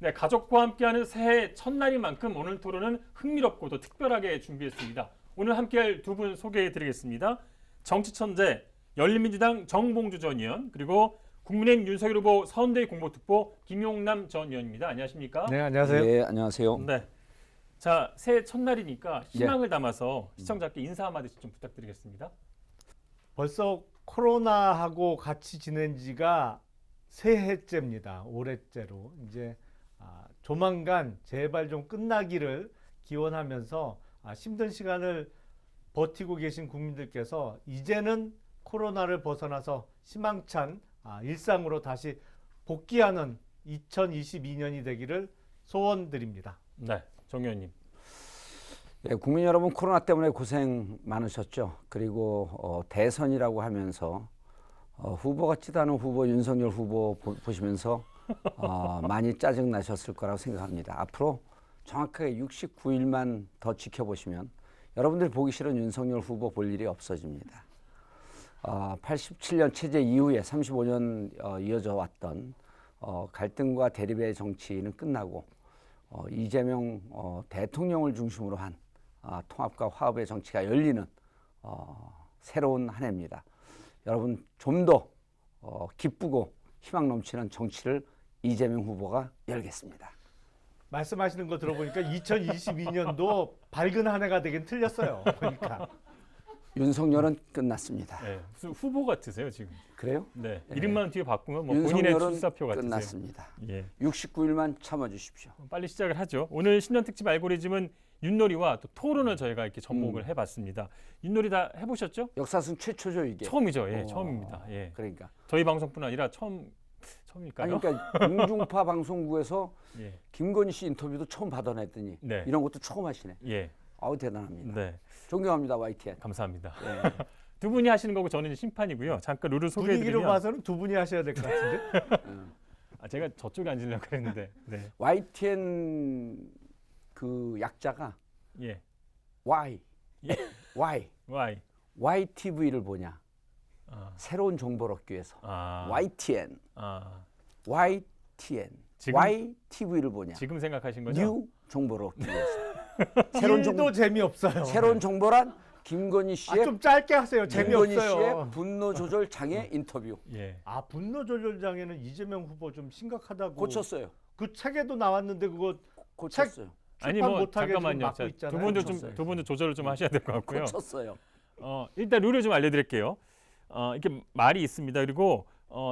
네, 가족과 함께하는 새해 첫날인 만큼 오늘 토론은 흥미롭고 또 특별하게 준비했습니다. 오늘 함께할 두 분 소개해드리겠습니다. 정치천재 열린민주당 정봉주 전 의원 그리고 국민의힘 윤석열 후보 서울대 공보특보 김용남 전 의원입니다. 안녕하십니까? 네, 안녕하세요. 네, 안녕하세요. 네. 자, 새해 첫날이니까 희망을 담아서 시청자께 인사 한마디씩 좀 부탁드리겠습니다. 벌써 코로나하고 같이 지낸 지가 새해째입니다. 올해째로. 이제 조만간 제발 좀 끝나기를 기원하면서 힘든 시간을 버티고 계신 국민들께서 이제는 코로나를 벗어나서 희망찬 일상으로 다시 복귀하는 2022년이 되기를 소원드립니다. 네, 정 의원님. 네, 국민 여러분 코로나 때문에 고생 많으셨죠. 그리고 대선이라고 하면서 후보 같지도 않은 후보 윤석열 후보 보시면서 많이 짜증 나셨을 거라고 생각합니다. 앞으로 정확하게 69일만 더 지켜보시면 여러분들이 보기 싫은 윤석열 후보 볼 일이 없어집니다. 87년 체제 이후에 35년 이어져 왔던 갈등과 대립의 정치는 끝나고 이재명 대통령을 중심으로 한 통합과 화합의 정치가 열리는 새로운 한 해입니다. 여러분 좀 더 기쁘고 희망 넘치는 정치를 이재명 후보가 열겠습니다. 말씀하시는 거 들어보니까 2022년도 밝은 한 해가 되긴 틀렸어요. 보니까. 윤석열은 끝났습니다. 네, 무슨 후보 같으세요 지금? 그래요? 네, 이름만 뒤에 바꾸면 뭐 본인의 윤석열은 출사표 같으세요. 끝났습니다. 예, 69일만 참아주십시오. 빨리 시작을 하죠. 오늘 신년 특집 알고리즘은 윷놀이와 또 토론을 저희가 이렇게 접목을 해봤습니다. 윷놀이 다 해보셨죠? 역사상 최초죠 이게. 처음이죠. 예, 처음입니다. 예, 그러니까. 저희 방송뿐 아니라 처음일까요? 아니, 그러니까 공중파 방송국에서 예, 김건희 씨 인터뷰도 처음 받아냈더니 네. 이런 것도 처음 하시네. 예, 아우 대단합니다. 네, 존경합니다 YTN. 감사합니다. 네. 두 분이 하시는 거고 저는 심판이고요. 잠깐 룰을 분위기로 소개해드리면 봐서는 두 분이 하셔야 될 것 같은데. 제가 저쪽에 앉으려고 그랬는데, 네, YTN 그 약자가 예, Y. 예. Y. Y, YTV를 보냐? 아, 새로운 정보를 얻기 위해서. YTN. YTN. 지금- YTV를 보냐? 지금 생각하신 거죠? 뉴 정보를 얻기 위해서. 새로운 새로운 정도 재미없어요. 새로운 정보란 김건희 씨의 좀 짧게 하세요. 김건희 씨의 재미없어요. 분노 조절 장애 인터뷰. 예, 분노 조절 장애는 이재명 후보 좀 심각하다고. 고쳤어요. 그 책에도 나왔는데 그거 고쳤어요. 아니 출판 뭐 못하게 지금 잠깐만요. 막고 자, 있잖아요. 두 분도 조절을 좀 하셔야 될 것 같고요. 고쳤어요. 일단 룰을 좀 알려드릴게요. 이렇게 말이 있습니다. 그리고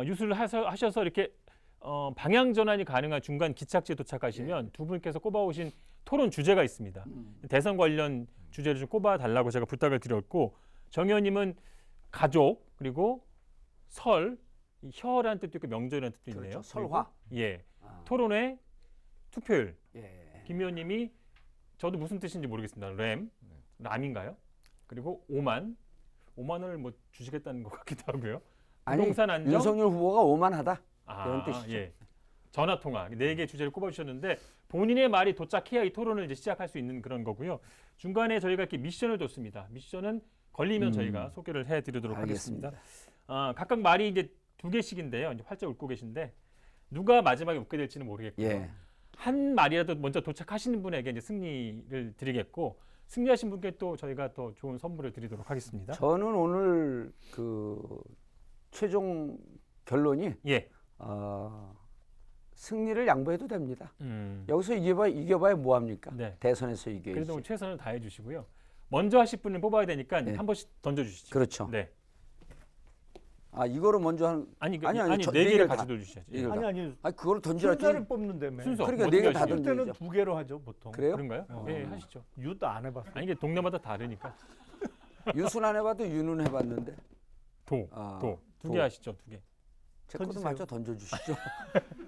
유수를 하셔서 이렇게 방향 전환이 가능한 중간 기착지에 도착하시면 두 분께서 꼽아오신 토론 주제가 있습니다. 대선 관련 주제를 좀 꼽아달라고 제가 부탁을 드렸고 정 의원님은 가족 그리고 설, 이 혀라는 뜻도 있고 명절이라는 뜻도 있네요. 그렇죠. 설화. 그리고, 예, 토론회, 투표율. 예. 김 의원님이 저도 무슨 뜻인지 모르겠습니다. 람인가요? 그리고 5만 원을 뭐 주시겠다는 것 같기도 하고요. 아니 부동산 안정, 윤석열 후보가 오만하다. 이런 뜻이죠. 예. 전화 통화 4개 주제를 꼽아주셨는데 본인의 말이 도착해야 이 토론을 이제 시작할 수 있는 그런 거고요. 중간에 저희가 이렇게 미션을 뒀습니다. 미션은 걸리면 저희가 소개를 해드리도록 하겠습니다. 각각 말이 이제 2개씩인데요. 이제 활짝 웃고 계신데 누가 마지막에 웃게 될지는 모르겠고요. 예. 한 말이라도 먼저 도착하시는 분에게 이제 승리를 드리겠고 승리하신 분께 또 저희가 또 좋은 선물을 드리도록 하겠습니다. 저는 오늘 그 최종 결론이 예. 승리를 양보해도 됩니다. 음. 여기서 이겨봐야 뭐합니까? 네. 대선에서 이겨야지. 그래도 최선을 다해 주시고요. 먼저 하실 분을 뽑아야 되니까 네. 한 번씩 던져 주시죠. 그렇죠. 네. 이거를 먼저 하는. 아니 아니, 네 네 개를 개를 같이 다- 던져주셔야죠. 이걸 다. 아니 그거를 던지라지. 순서를 뽑는다며. 순서. 그러니까 어떻게 4개 다 하시죠? 던져. 때는 2개로 하죠 보통. 그래요? 그런가요? 예, 하시죠. 유도 안 해봤어. 아니 이게 동네마다 다르니까. 유순 안 해봐도 유는 해봤는데. 두 도. 개 하시죠, 2개. 제 것도 던지세요. 마저 던져주시죠.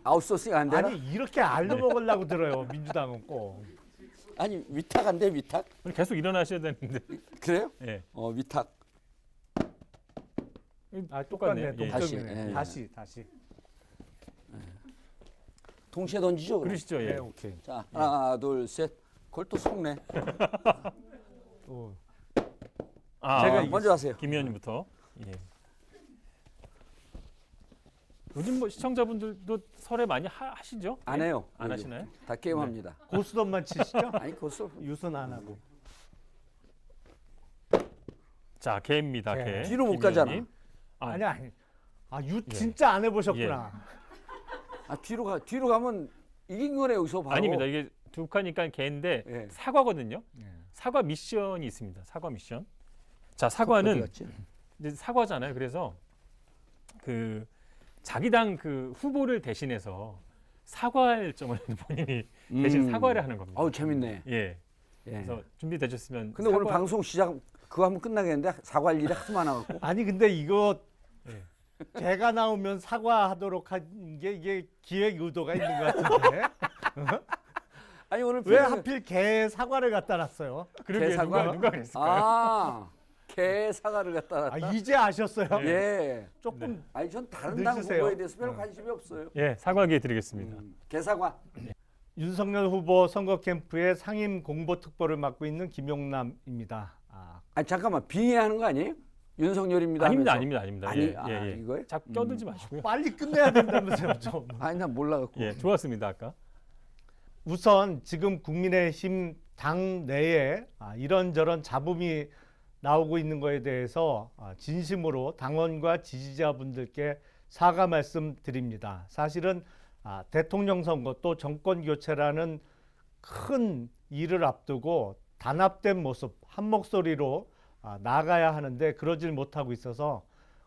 아웃소싱 안 되나? 아니 이렇게 알로 먹으려고 들어요. 민주당은 꼭. 아니 위탁 안 돼? 위탁? 오늘 계속 일어나셔야 되는데. 그래요? 예. 위탁. 똑같네. 예. 동점이네. 다시, 다시. 동시에 던지죠. 그럼? 그러시죠, 예. 네, 오케이. 자 하나 둘 셋. 그걸 또 속네. 또 아, 제가 먼저 하세요. 김 의원님부터. 예. 요즘 뭐 시청자분들도 설에 많이 하시죠? 안 해요. 안 요즘. 하시나요? 다 게임합니다. 고스톱만 치시죠? 아니 고스 유선 안 하고. 자, 개입니다. 개. 개. 뒤로 못 김 가잖아. 의원님. 아, 아니. 예. 진짜 안 해보셨구나. 뒤로 가면 이긴 거네 여기서 바로. 아닙니다. 이게 두 칸이니까 개인데 예. 사과거든요. 사과 미션이 있습니다. 사과 미션. 자, 사과는 어디 갔지? 이제 사과잖아요. 그래서 그 자기 당 그 후보를 대신해서 사과할 점을 본인이 대신 사과를 하는 겁니다. 아우 재밌네. 예. 예. 그래서 준비되셨으면 근데 오늘 방송 시작 그거 하면 끝나겠는데 사과할 일이 하도 많아갖고. 아니 근데 이거 예. 제가 나오면 사과하도록 한 게 이게 기획 의도가 있는 것 같은데 아니 오늘 왜 하필 개 사과를 갖다 놨어요? 그러게 사과? 누가 그랬을까요? 개 사과를 갖다 놨다. 아, 이제 아셨어요? 예. 조금 아니 전 다른 당 늦으세요. 후보에 대해서 별로 관심이 없어요. 예, 사과 기회 드리겠습니다. 개 사과. 윤석열 후보 선거 캠프의 상임 공보 특보를 맡고 있는 김용남입니다. 아니 잠깐만 빙의하는 거 아니에요? 윤석열입니다. 아닙니다, 하면서. 아닙니다. 아니, 예, 예. 이거요? 자꾸 껴들지 마시고요. 빨리 끝내야 된다면서요, 좀. 아니 난 몰라갖고. 예, 좋았습니다 아까. 우선 지금 국민의힘 당 내에 이런저런 잡음이 나오고 있는 거에 대해서 진심으로 당원과 지지자분들께 사과 말씀드립니다. 사실은 대통령 선거 또 정권 교체라는 큰 일을 앞두고 단합된 모습, 한 목소리로 나가야 하는데 그러질 못하고 있어서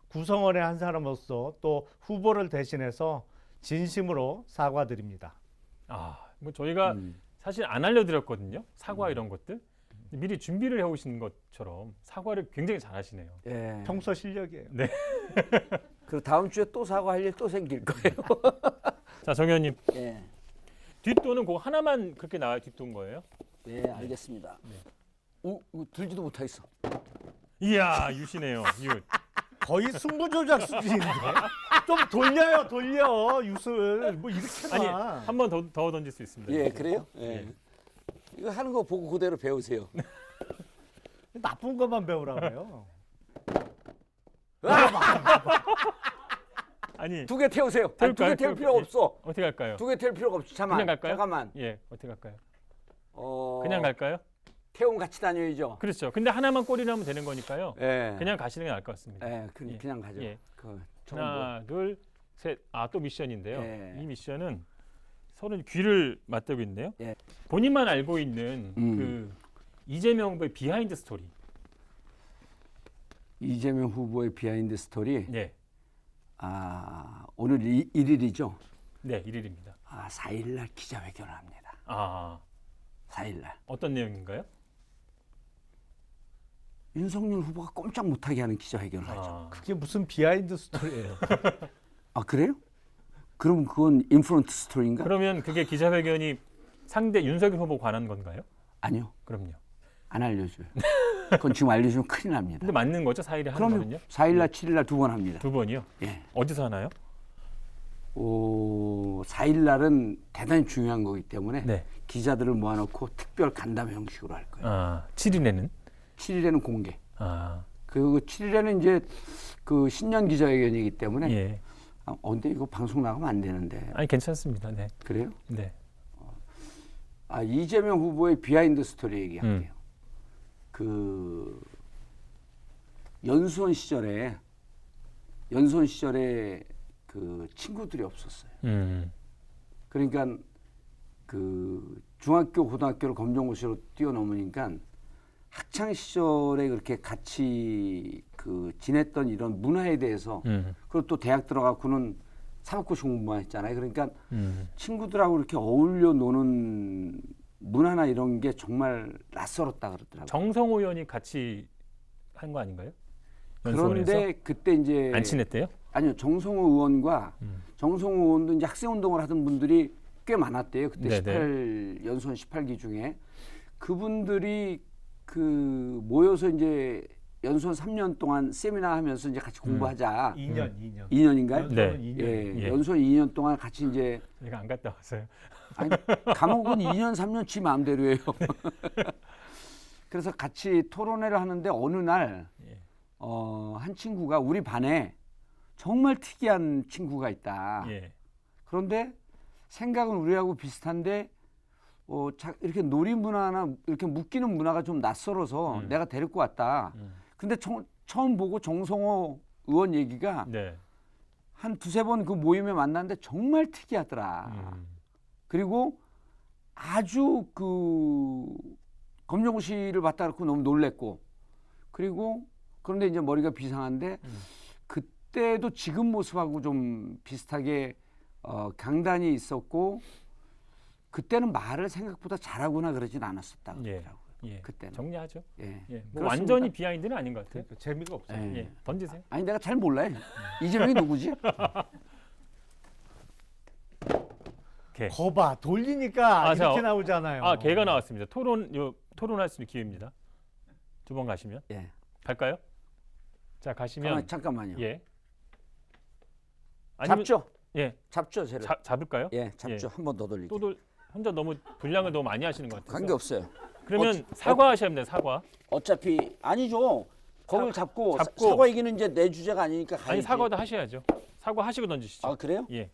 구성원의 한 사람으로서 또 후보를 대신해서 진심으로 사과드립니다. 뭐 저희가 사실 안 알려드렸거든요. 사과 이런 것들. 미리 준비를 해오신 것처럼 사과를 굉장히 잘하시네요. 예. 평소 실력이에요. 그 다음 주에 또 사과할 일 또 생길 거예요. 자, 정 의원님. 예. 뒷도는 그거 하나만 그렇게 나와야 뒷도인 거예요? 네, 알겠습니다. 들지도 못하겠어. 이야, 유시네요. 유. 거의 승부조작 수준인데 좀 돌려 유술 뭐 이렇게 아니, 나. 한 번 더 던질 수 있습니다. 예, 그래요? 예. 이거 하는 거 보고 그대로 배우세요. 나쁜 것만 배우라고요. 아니, 두 개 태우세요. 두 태울까요? 개 태울 필요가 예. 없어. 어떻게 갈까요? 두 개 태울 필요가 없어. 잠깐만. 그냥 갈까요? 잠깐만. 예, 어떻게 갈까요? 어, 그냥 갈까요? 태우면 같이 다녀야죠. 그렇죠. 근데 하나만 꼬리라면 되는 거니까요. 예. 그냥 가시는 게 나을 것 같습니다. 예, 예. 그냥 가죠. 예. 처음 하나, 둘, 셋. 또 미션인데요. 예. 이 미션은 서로 귀를 맞대고 있네요. 예. 본인만 알고 있는 그 이재명 후보의 비하인드 스토리. 이재명 후보의 비하인드 스토리. 네, 오늘 1일이죠. 네, 1일입니다. 4일 날 기자회견을 합니다. 4일 날. 어떤 내용인가요? 윤석열 후보가 꼼짝 못하게 하는 기자회견을 하죠. 그게 무슨 비하인드 스토리예요? 그래요? 그럼 그건 인프런트 스토리인가? 그러면 그게 기자회견이 상대 윤석열 후보 관한 건가요? 아니요. 그럼요. 안 알려줘요. 그건 지금 알려주면 큰일 납니다. 근데 맞는 거죠? 4일에 하는 그럼요. 거는요? 4일 날, 7일 날 두 번 합니다. 두 번이요? 예. 어디서 하나요? 4일 날은 대단히 중요한 거기 때문에 네. 기자들을 모아놓고 특별 간담회 형식으로 할 거예요. 7일에는? 7일에는 공개. 아, 그 7일에는 이제 그 신년 기자회견이기 때문에 예. 근데 이거 방송 나가면 안 되는데. 아니 괜찮습니다. 네. 그래요? 네. 이재명 후보의 비하인드 스토리 얘기할게요. 그 연수원 시절에 그 친구들이 없었어요. 그러니까 그 중학교, 고등학교를 검정고시로 뛰어넘으니까 학창 시절에 그렇게 같이 그 지냈던 이런 문화에 대해서 그리고 또 대학 들어가고는 사법고시 공부만 했잖아요. 그러니까 친구들하고 이렇게 어울려 노는 문화나 이런 게 정말 낯설었다 그러더라고요. 정성호 의원이 같이 한 거 아닌가요? 연수원에서? 그런데 그때 이제 안 친했대요? 아니요, 정성호 의원과 정성호 의원도 이제 학생 운동을 하던 분들이 꽤 많았대요. 그때 네네. 연수원 18기 중에 그분들이 그 모여서 이제 연수원 3년 동안 세미나 하면서 이제 같이 공부하자. 2년인가요? 네. 2년. 예, 연수원 2년 동안 같이 이제 제가 안 갔다 왔어요. 아니, 감옥은 2년 3년 지 마음대로예요. 그래서 같이 토론회를 하는데 어느 날 한 친구가 우리 반에 정말 특이한 친구가 있다. 예. 그런데 생각은 우리하고 비슷한데 이렇게 놀이 문화나 이렇게 묶이는 문화가 좀 낯설어서 내가 데리고 왔다. 근데 처음 보고 정성호 의원 얘기가 네. 한 두세 번 그 모임에 만났는데 정말 특이하더라. 그리고 아주 그 검정고시를 받다 그렇고 너무 놀랬고 그리고 그런데 이제 머리가 비상한데 그때도 지금 모습하고 좀 비슷하게 강단이 있었고 그때는 말을 생각보다 잘하구나 그러진 않았었다 그러더라고요. 예. 그때는. 정리하죠. 예. 예. 뭐 그렇습니다. 완전히 비하인드는 아닌 것 같아요. 그러니까 재미가 없어요. 예. 예. 던지세요. 아니 내가 잘 몰라요. 이재명이 누구지? 개. 거봐 돌리니까 아, 자, 이렇게 나오잖아요. 아, 개가 나왔습니다. 토론할 수 있는 기회입니다. 두 번 가시면 예. 갈까요? 자, 가시면 잠깐만요. 예. 잡죠. 예. 잡죠, 쟤를. 잡을까요? 예, 잡죠. 한 번 더 돌리게. 또 혼자 너무 분량을 너무 많이 하시는 것 같아서. 관계 없어요. 그러면 사과하셔야 됩니다. 사과. 어차피 아니죠. 거기를 잡고 잡고. 사과 얘기는 이제 내 주제가 아니니까 가야지. 아니 사과도 하셔야죠. 사과하시고 던지시죠. 아 그래요? 예.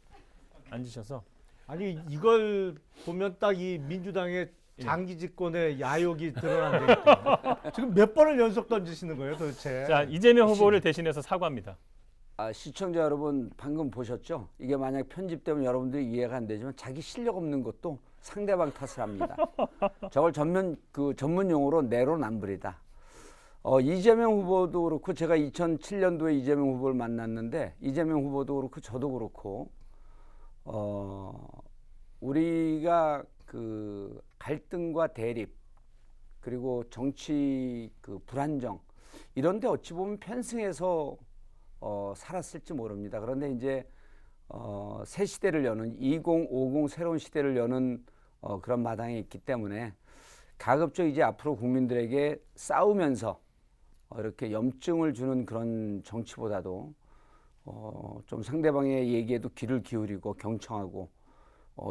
앉으셔서. 아니 이걸 보면 딱 이 민주당의 장기 집권의 야욕이 드러난다. 지금 몇 번을 연속 던지시는 거예요, 도대체? 자, 이재명 후보를 대신해서 사과합니다. 시청자 여러분 방금 보셨죠? 이게 만약 편집되면 여러분들이 이해가 안 되지만 자기 실력 없는 것도 상대방 탓을 합니다. 저걸 전문 용어로 내로남불이다. 이재명 후보도 그렇고 제가 2007년도에 이재명 후보를 만났는데 이재명 후보도 그렇고 저도 그렇고 우리가 그 갈등과 대립 그리고 정치 그 불안정 이런데 어찌 보면 편승해서 살았을지 모릅니다. 그런데 이제 새 시대를 여는 2050 새로운 시대를 여는 그런 마당에 있기 때문에 가급적 이제 앞으로 국민들에게 싸우면서 이렇게 염증을 주는 그런 정치보다도 좀 상대방의 얘기에도 귀를 기울이고 경청하고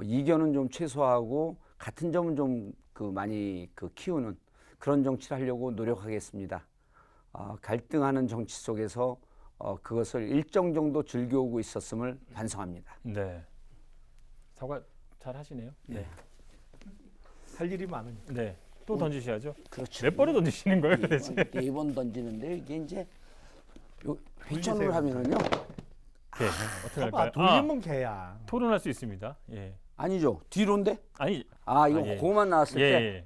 이견은 좀 최소화하고 같은 점은 좀 많이 키우는 그런 정치를 하려고 노력하겠습니다. 갈등하는 정치 속에서 그것을 일정 정도 즐겨오고 있었음을 반성합니다. 네. 사과 잘 하시네요. 네. 할 일이 많으니까. 네. 또 던지셔야죠. 그렇죠. 몇 번을 던지시는 거예요, 도대체? 4번 던지는데 이게 이제 회전을 돌리세요. 하면은요. 개. 어떻게 봐봐, 할까요? 돌리면 개야. 토론할 수 있습니다. 예. 아니죠. 뒤로인데? 아니, 이거 예. 그거만 나왔을 예, 때. 예.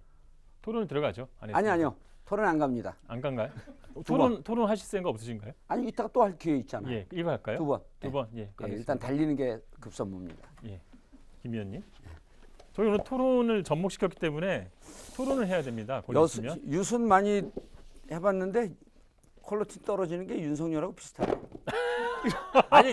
토론 들어가죠. 안 아니 했습니다. 아니요. 토론 안 갑니다. 안 간가요? 번. 토론 하실 생각 없으신가요? 아니 이따가 또 할 기회 있잖아요. 예. 이거 할까요? 두 번. 두 예. 번. 예. 예, 가겠습니다. 일단 달리는 게 급선무입니다. 예. 김 의원님. 저희 오늘 토론을 접목시켰기 때문에 토론을 해야 됩니다. 곧 있으면. 유순 많이 해봤는데 퀄리티 떨어지는 게 윤석열하고 비슷하네. 아니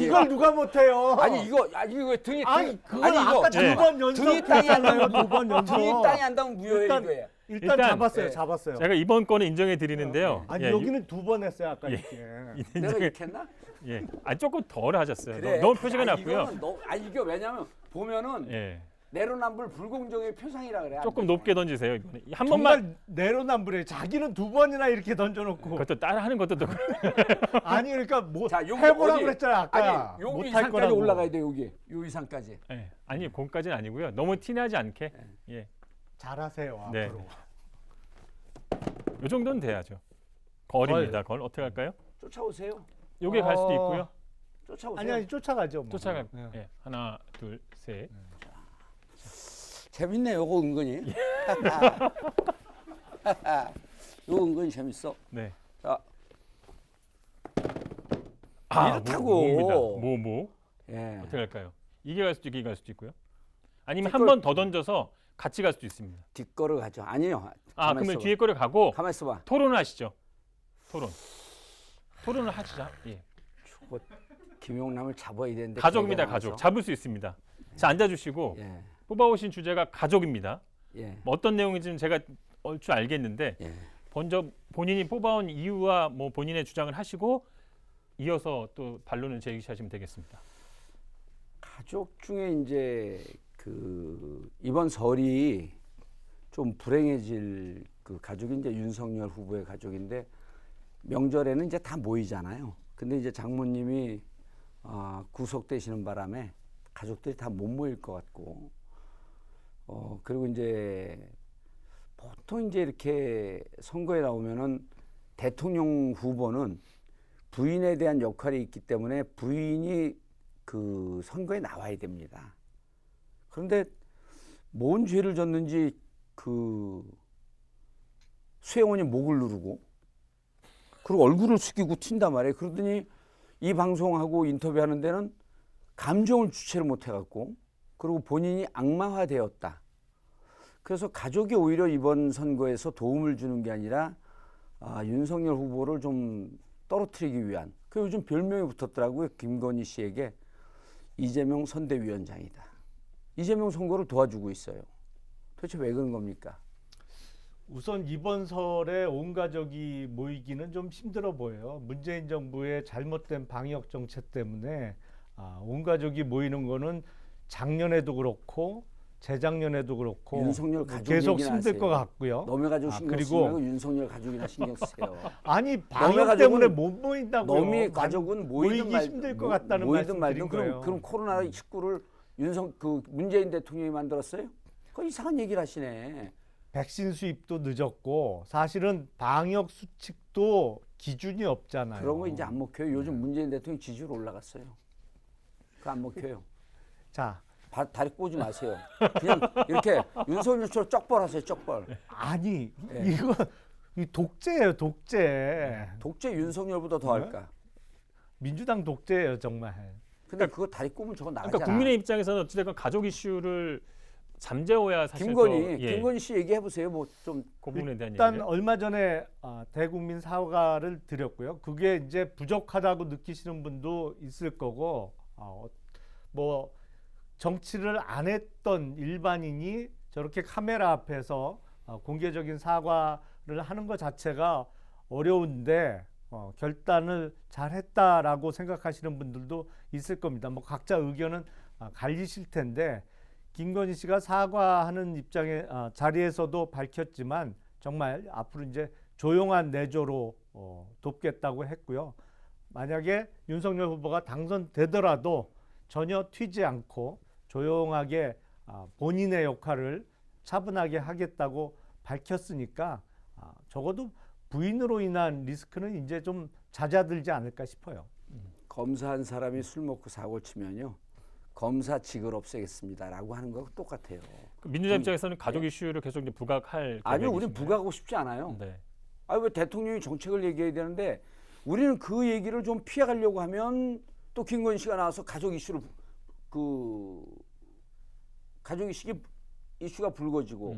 이걸 누가 못해요? 이거 왜 등이 아니 그걸 아니, 이거 아까 예. 두 번 연속 등이 땅이 안 했잖아요. 닿으면 두번 연속. 등이 땅이 안 닿으면 무효예요 일단- 이거예요. 일단 잡았어요. 예. 잡았어요. 제가 이번 건은 인정해 드리는데요. 아니 예, 여기는 두 번 했어요. 아까 예. 이렇게. 내가 인정해. 이렇게 했나? 예. 조금 덜 하셨어요. 그래. 너무 표시가 아니, 났고요. 이게 왜냐면 보면은 예. 내로남불 불공정의 표상이라 그래. 조금 높게 던지세요. 이번에. 한 번만 정말 내로남불해. 자기는 두 번이나 이렇게 던져놓고. 그것도 따라 하는 것도 또 아니 그러니까 뭐 자, 여기 해보라고 어디- 그랬잖아요. 아까 아니, 여기 못할 이상까지 거라고. 올라가야 돼 여기. 요 이상까지. 예. 아니, 공까지는 아니고요. 너무 티나지 않게. 예. 잘하세요 네. 앞으로. 요 정도는 돼야죠. 걸입니다. 걸 어떻게 할까요? 쫓아오세요. 요게 갈 수도 있고요. 쫓아오세요. 아니 쫓아가죠. 뭐. 쫓아가. 네. 예. 하나, 둘, 셋. 재밌네 요거 은근히. 요거 은근히 재밌어. 네. 자, 이렇다고. 이렇다고. 뭐. 예. 어떻게 할까요? 이게 갈 수도 있고 이게 갈 수도 있고요. 아니면 뒷걸- 한 번 더 던져서 같이 갈 수도 있습니다. 뒷거를 가죠. 아니요. 그러면 뒤에 거를 가고 가만 있어봐. 토론을 하시죠. 토론을 하시자. 예. 저거 김용남을 잡아야 되는데. 가족입니다. 걔가 가족. 나와서. 잡을 수 있습니다. 자, 앉아주시고 예. 뽑아오신 주제가 가족입니다. 예. 뭐 어떤 내용인지는 제가 얼추 알겠는데 예. 먼저 본인이 뽑아온 이유와 뭐 본인의 주장을 하시고 이어서 또 반론을 제기하시면 되겠습니다. 가족 중에 이제 이번 설이 좀 불행해질 가족이 이제 윤석열 후보의 가족인데 명절에는 이제 다 모이잖아요. 근데 이제 장모님이 구속되시는 바람에 가족들이 다 못 모일 것 같고, 그리고 이제 보통 이제 이렇게 선거에 나오면은 대통령 후보는 부인에 대한 역할이 있기 때문에 부인이 그 선거에 나와야 됩니다. 그런데 뭔 죄를 졌는지 그 수혜원이 목을 누르고 그리고 얼굴을 숙이고 튄단 말이에요. 그러더니 이 방송하고 인터뷰하는 데는 감정을 주체를 못해갖고 그리고 본인이 악마화되었다. 그래서 가족이 오히려 이번 선거에서 도움을 주는 게 아니라 윤석열 후보를 좀 떨어뜨리기 위한, 그 요즘 별명이 붙었더라고요. 김건희 씨에게 이재명 선대위원장이다. 이재명 선거를 도와주고 있어요. 도대체 왜 그런 겁니까? 우선 이번 설에 온 가족이 모이기는 좀 힘들어 보여요. 문재인 정부의 잘못된 방역 정책 때문에 온 가족이 모이는 거는 작년에도 그렇고 재작년에도 그렇고 윤석열 가족 계속 얘기나 힘들 하세요. 것 같고요. 너의 가족 신경 쓰지 그리고 말고 윤석열 가족이나 신경 쓰세요. 아니 너의 방역 가족은- 때문에 못 모인다고요. 너의 가족은 모이든 모이기 말 힘들 것 같다는 모이든 말씀 말든 드린 거예요. 그럼 코로나 19를 문재인 대통령이 만들었어요? 그 이상한 얘기를 하시네. 백신 수입도 늦었고 사실은 방역 수칙도 기준이 없잖아요. 그런 거 이제 안 먹혀요. 요즘 문재인 대통령 지지율 올라갔어요. 그거 안 먹혀요. 자, 다리 꼬지 마세요. 그냥 이렇게 윤석열처럼 쩍벌하세요. 쩍벌. 아니 예. 이거 독재예요, 독재. 독재 윤석열보다 더 할까? 민주당 독재예요, 정말. 근데 그거 다리 꼬면 저거 나가잖아. 그러니까 국민의 입장에서는 어찌됐건 가족 이슈를 잠재워야 사실 김건희 씨 얘기해 보세요. 뭐 좀 그 부분에 대한 일단 얘기를. 얼마 전에 대국민 사과를 드렸고요. 그게 이제 부족하다고 느끼시는 분도 있을 거고, 뭐 정치를 안 했던 일반인이 저렇게 카메라 앞에서 공개적인 사과를 하는 것 자체가 어려운데 결단을 잘했다라고 생각하시는 분들도 있을 겁니다. 뭐 각자 의견은 갈리실 텐데 김건희 씨가 사과하는 입장에 자리에서도 밝혔지만 정말 앞으로 이제 조용한 내조로 돕겠다고 했고요. 만약에 윤석열 후보가 당선되더라도 전혀 튀지 않고 조용하게 본인의 역할을 차분하게 하겠다고 밝혔으니까 적어도 부인으로 인한 리스크는 이제 좀 잦아들지 않을까 싶어요. 검사한 사람이 술 먹고 사고 치면요. 검사직을 없애겠습니다라고 하는 거하고 똑같아요. 민주당 입장에서는 가족 이슈를 계속 이제 부각할 아니요, 우리는 계획이신가요? 부각하고 싶지 않아요. 네. 왜 대통령이 정책을 얘기해야 되는데 우리는 그 얘기를 좀 피해가려고 하면 또 김건희 씨가 나와서 가족 이슈를 가족 이슈가 불거지고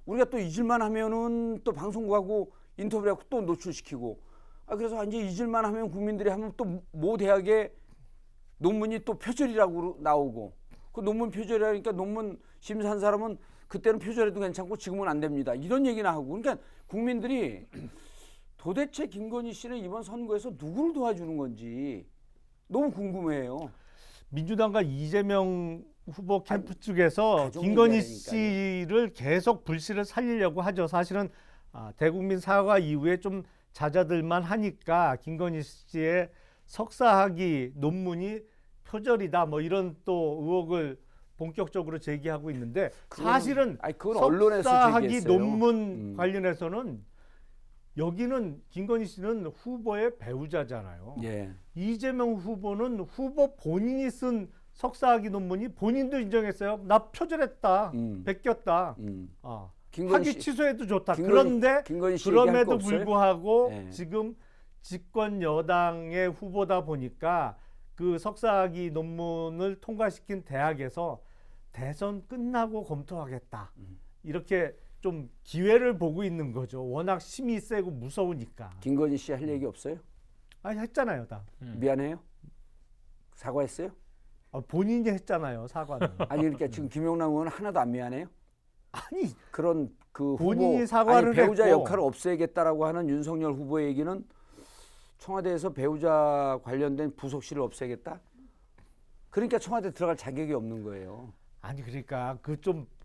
우리가 또 잊을만 하면은 또 방송국하고 인터뷰하고 또 노출시키고 그래서 이제 잊을만 하면 국민들이 하면 또 모 대학의 논문이 또 표절이라고 나오고 그 논문 표절이라니까 논문 심사한 사람은 그때는 표절해도 괜찮고 지금은 안 됩니다. 이런 얘기나 하고 그러니까 국민들이 도대체 김건희 씨는 이번 선거에서 누구를 도와주는 건지 너무 궁금해요. 민주당과 이재명 후보 캠프 쪽에서 가족 김건희 얘기하니까요. 씨를 계속 불씨를 살리려고 하죠. 사실은 대국민 사과 이후에 좀 잦아들만 하니까 김건희 씨의 석사학위 논문이 표절이다 뭐 이런 또 의혹을 본격적으로 제기하고 있는데 사실은 그건 언론에서 석사학위 제기했어요. 논문 관련해서는 여기는 김건희 씨는 후보의 배우자잖아요. 예. 이재명 후보는 후보 본인이 쓴 석사학위 논문이 본인도 인정했어요. 나 표절했다, 베꼈다. 학위 취소해도 좋다. 그런데 김건희 씨 그럼에도 얘기할 거 없어요? 불구하고 네. 지금 집권 여당의 후보다 보니까 그 석사학위 논문을 통과시킨 대학에서 대선 끝나고 검토하겠다. 이렇게 좀 기회를 보고 있는 거죠. 워낙 힘이 세고 무서우니까. 김건희 씨 할 얘기 없어요? 아니 했잖아요, 다. 미안해요? 사과했어요? 본인이 했잖아요, 사과는. 아니 그러니까 지금 김용남 의원은 하나도 안 미안해요? 아니 그런 그 본인이 후보, 사과를 배우자 했고. 역할을 없애겠다라고 하는 윤석열 후보의 얘기는 청와대에서 배우자 관련된 부속실을 없애겠다? 그러니까 청와대 들어갈 자격이 없는 거예요. 아니 그러니까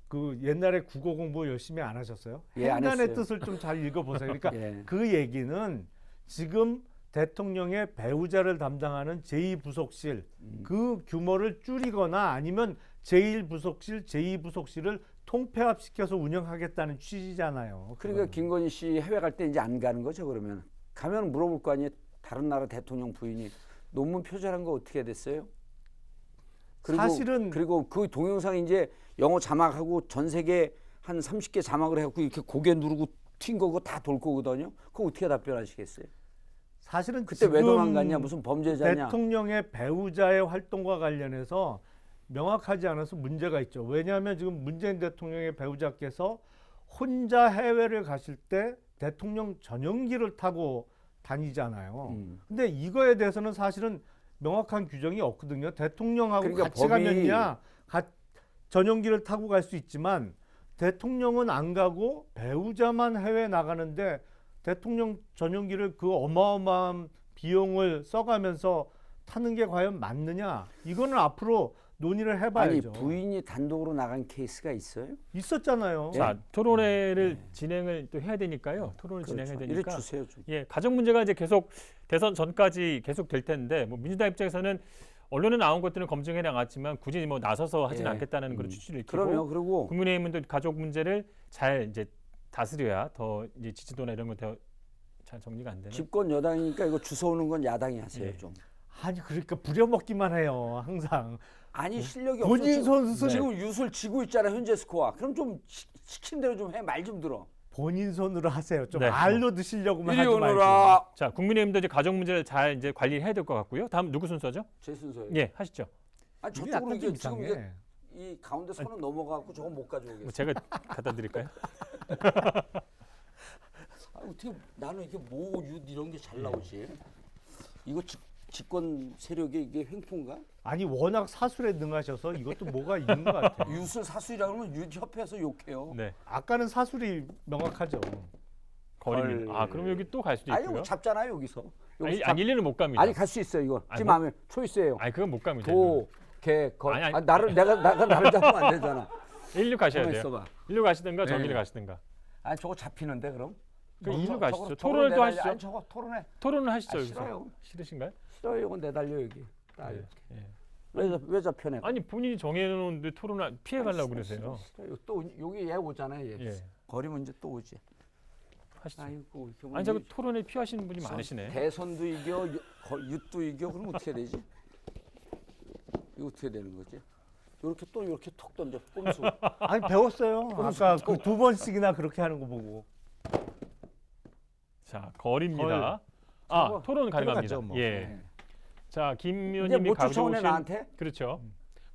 그 옛날에 국어 공부 열심히 안 하셨어요? 예, 안 행간의 했어요. 뜻을 좀 잘 읽어보세요. 그러니까 예. 그 얘기는 지금 대통령의 배우자를 담당하는 제2부속실 그 규모를 줄이거나 아니면 제1부속실, 제2부속실을 통폐합시켜서 운영하겠다는 취지잖아요. 그러니까 그거는. 김건희 씨 해외 갈 때 이제 안 가는 거죠, 그러면? 가면 물어볼 거 아니에요. 다른 나라 대통령 부인이 논문 표절한 거 어떻게 됐어요? 그리고 그 동영상 이제 영어 자막하고 전 세계 한 30개 자막을 해갖고 이렇게 고개 누르고 튄 거고 다 돌 거거든요. 그거 어떻게 답변하시겠어요? 사실은 그때 왜 지금 도망갔냐, 무슨 범죄자냐? 대통령의 배우자의 활동과 관련해서 명확하지 않아서 문제가 있죠. 왜냐하면 지금 문재인 대통령의 배우자께서 혼자 해외를 가실 때 대통령 전용기를 타고 다니잖아요. 근데 이거에 대해서는 사실은 명확한 규정이 없거든요. 대통령하고 그러니까 같이 가면야 전용기를 타고 갈 수 있지만 대통령은 안 가고 배우자만 해외 나가는데 대통령 전용기를 그 어마어마한 비용을 써가면서 타는 게 과연 맞느냐? 이거는 앞으로 논의를 아니 해봐야죠. 부인이 단독으로 나간 케이스가 있어요? 있었잖아요. 자, 토론회를 진행을 또 해야 되니까요. 토론을 진행해야 이래 되니까. 주세요 좀. 예, 가정 문제가 이제 계속 대선 전까지 계속 될 텐데 뭐 민주당 입장에서는 언론에 나온 것들은 검증해 나갔지만 굳이 뭐 나서서 하진 예. 않겠다는 그런 취지를 익히고 그러면 그리고 국민의힘은 또 가족 문제를 잘 이제 다스려야 더 이제 지지도나 이런 거 더 잘 정리가 안 되는. 집권 여당이니까 이거 주워오는 건 야당이 하세요 예. 좀. 아니 그러니까 부려먹기만 해요. 항상. 아니 실력이 없어. 본인 손수 지금 유술 지고 있잖아 현재 스코어. 그럼 좀 시킨 대로 좀 해. 말 좀 들어. 본인 손으로 하세요. 좀 네. 알로 드시려고만 이리 하지 말고. 오너라. 자, 국민의힘도 이제 가족 문제를 잘 이제 관리해야 될 것 같고요. 다음 누구 순서죠? 제 순서예요. 예, 하시죠. 아니 이게 저쪽으로 약간 좀 이게 지금 이상해. 이게 이 가운데 선은 넘어가고 저건 못 가져오겠어. 뭐 제가 갖다 드릴까요? 아, 어떻게 나는 이게 모윷 이런 게 잘 나오지? 이거 집권 세력의 이게 횡포인가? 아니 워낙 사술에 능하셔서 이것도 뭐가 있는 것 같아요. 유술 사수이라 그러면 윷협회에서 욕해요. 네. 아까는 사술이 명확하죠. 거리는. 아, 그럼 여기 또 갈 수도 아니 있고요. 이거 잡잖아요 여기서. 아니, 일리는 못 갑니다. 아니 갈 수 있어 이거. 아니, 지금 뭐- 하면 초이스예요. 아니, 그건 못 갑니다. 도, 개, 거. 아니, 아니. 아, 나를 내가 나를 잡으면 안 되잖아. 일로 가셔야 가만 돼요. 있어봐. 일로 가시든가 네. 저기를 가시든가. 아니 저거 잡히는데 그럼? 그 일로 저거- 가시죠. 저거 토론을 또 내달려. 하시죠. 아니 저거 토론해. 토론을 하시죠. 아, 여기서. 싫어요. 싫으신가요? 싫어요 이건 내달려 여기. 딱 예, 이렇게. 예. 왜 잡혀 내가? 아니, 본인이 정해놓은데 토론을 피해 가려고 그러세요. 싫어요. 또 여기 얘 오잖아요. 얘. 예. 거리 문제 또 오지. 하시죠. 아이고 이렇게 아니, 자꾸 토론에 피하시는 분이 많으시네. 대선도 이겨, 윷도 이겨. 그럼 어떻게 되지? 이거 어떻게 되는 거지? 이렇게 또 이렇게 톡 던져 꼼수. 아니 배웠어요. 아까 그 2번씩이나 그렇게 하는 거 보고. 자, 거리입니다. 걸. 아, 저거 토론 가능합니다. 들어가죠, 뭐. 예. 네. 자, 김 이제 의원님이 못 쫓아오네 가져오신 나한테. 그렇죠.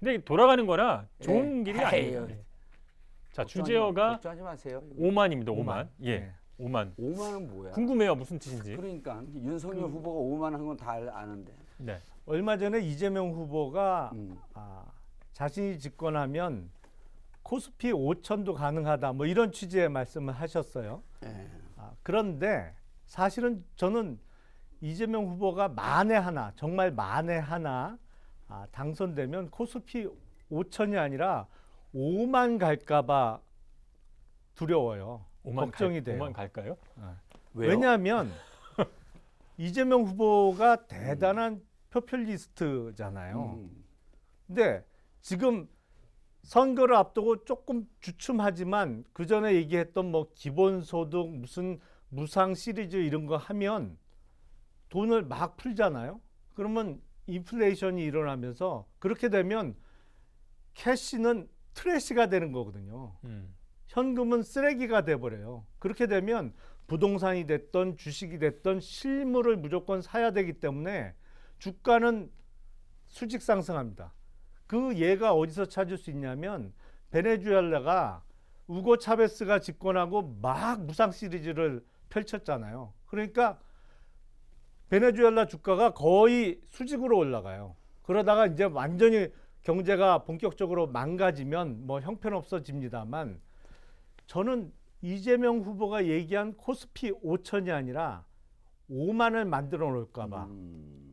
근데 돌아가는 거라 좋은 길이 에이, 아니에요. 에이. 예. 자, 주제어가 걱정하지 마세요. 5만입니다. 5만. 5만. 예. 네. 5만. 5만은 뭐야? 궁금해요. 무슨 뜻인지. 그러니까 윤석열 후보가 5만 한 건 다 아는데. 네. 얼마 전에 이재명 후보가 음. 자신이 집권하면 코스피 5천도 가능하다 뭐 이런 취지의 말씀을 하셨어요. 예. 그런데 사실은 저는 이재명 후보가 만에 하나 정말 만에 하나 당선되면 코스피 5천이 아니라 5만 갈까봐 두려워요. 5만 걱정이 돼요. 5만 갈까요? 왜요? 왜냐하면 이재명 후보가 대단한 표퓰리스트잖아요. 근데 지금 선거를 앞두고 조금 주춤하지만 그 전에 얘기했던 뭐 기본소득 무슨 무상 시리즈 이런 거 하면 돈을 막 풀잖아요. 그러면 인플레이션이 일어나면서 그렇게 되면 캐시는 트래시가 되는 거거든요. 현금은 쓰레기가 돼버려요. 그렇게 되면 부동산이 됐던 주식이 됐던 실물을 무조건 사야 되기 때문에 주가는 수직 상승합니다. 그 예가 어디서 찾을 수 있냐면 베네수엘라가 우고 차베스가 집권하고 막 무상 시리즈를 펼쳤잖아요. 그러니까 베네수엘라 주가가 거의 수직으로 올라가요. 그러다가 이제 완전히 경제가 본격적으로 망가지면 뭐 형편없어집니다만 저는 이재명 후보가 얘기한 코스피 5천이 아니라 5만을 만들어 놓을까 봐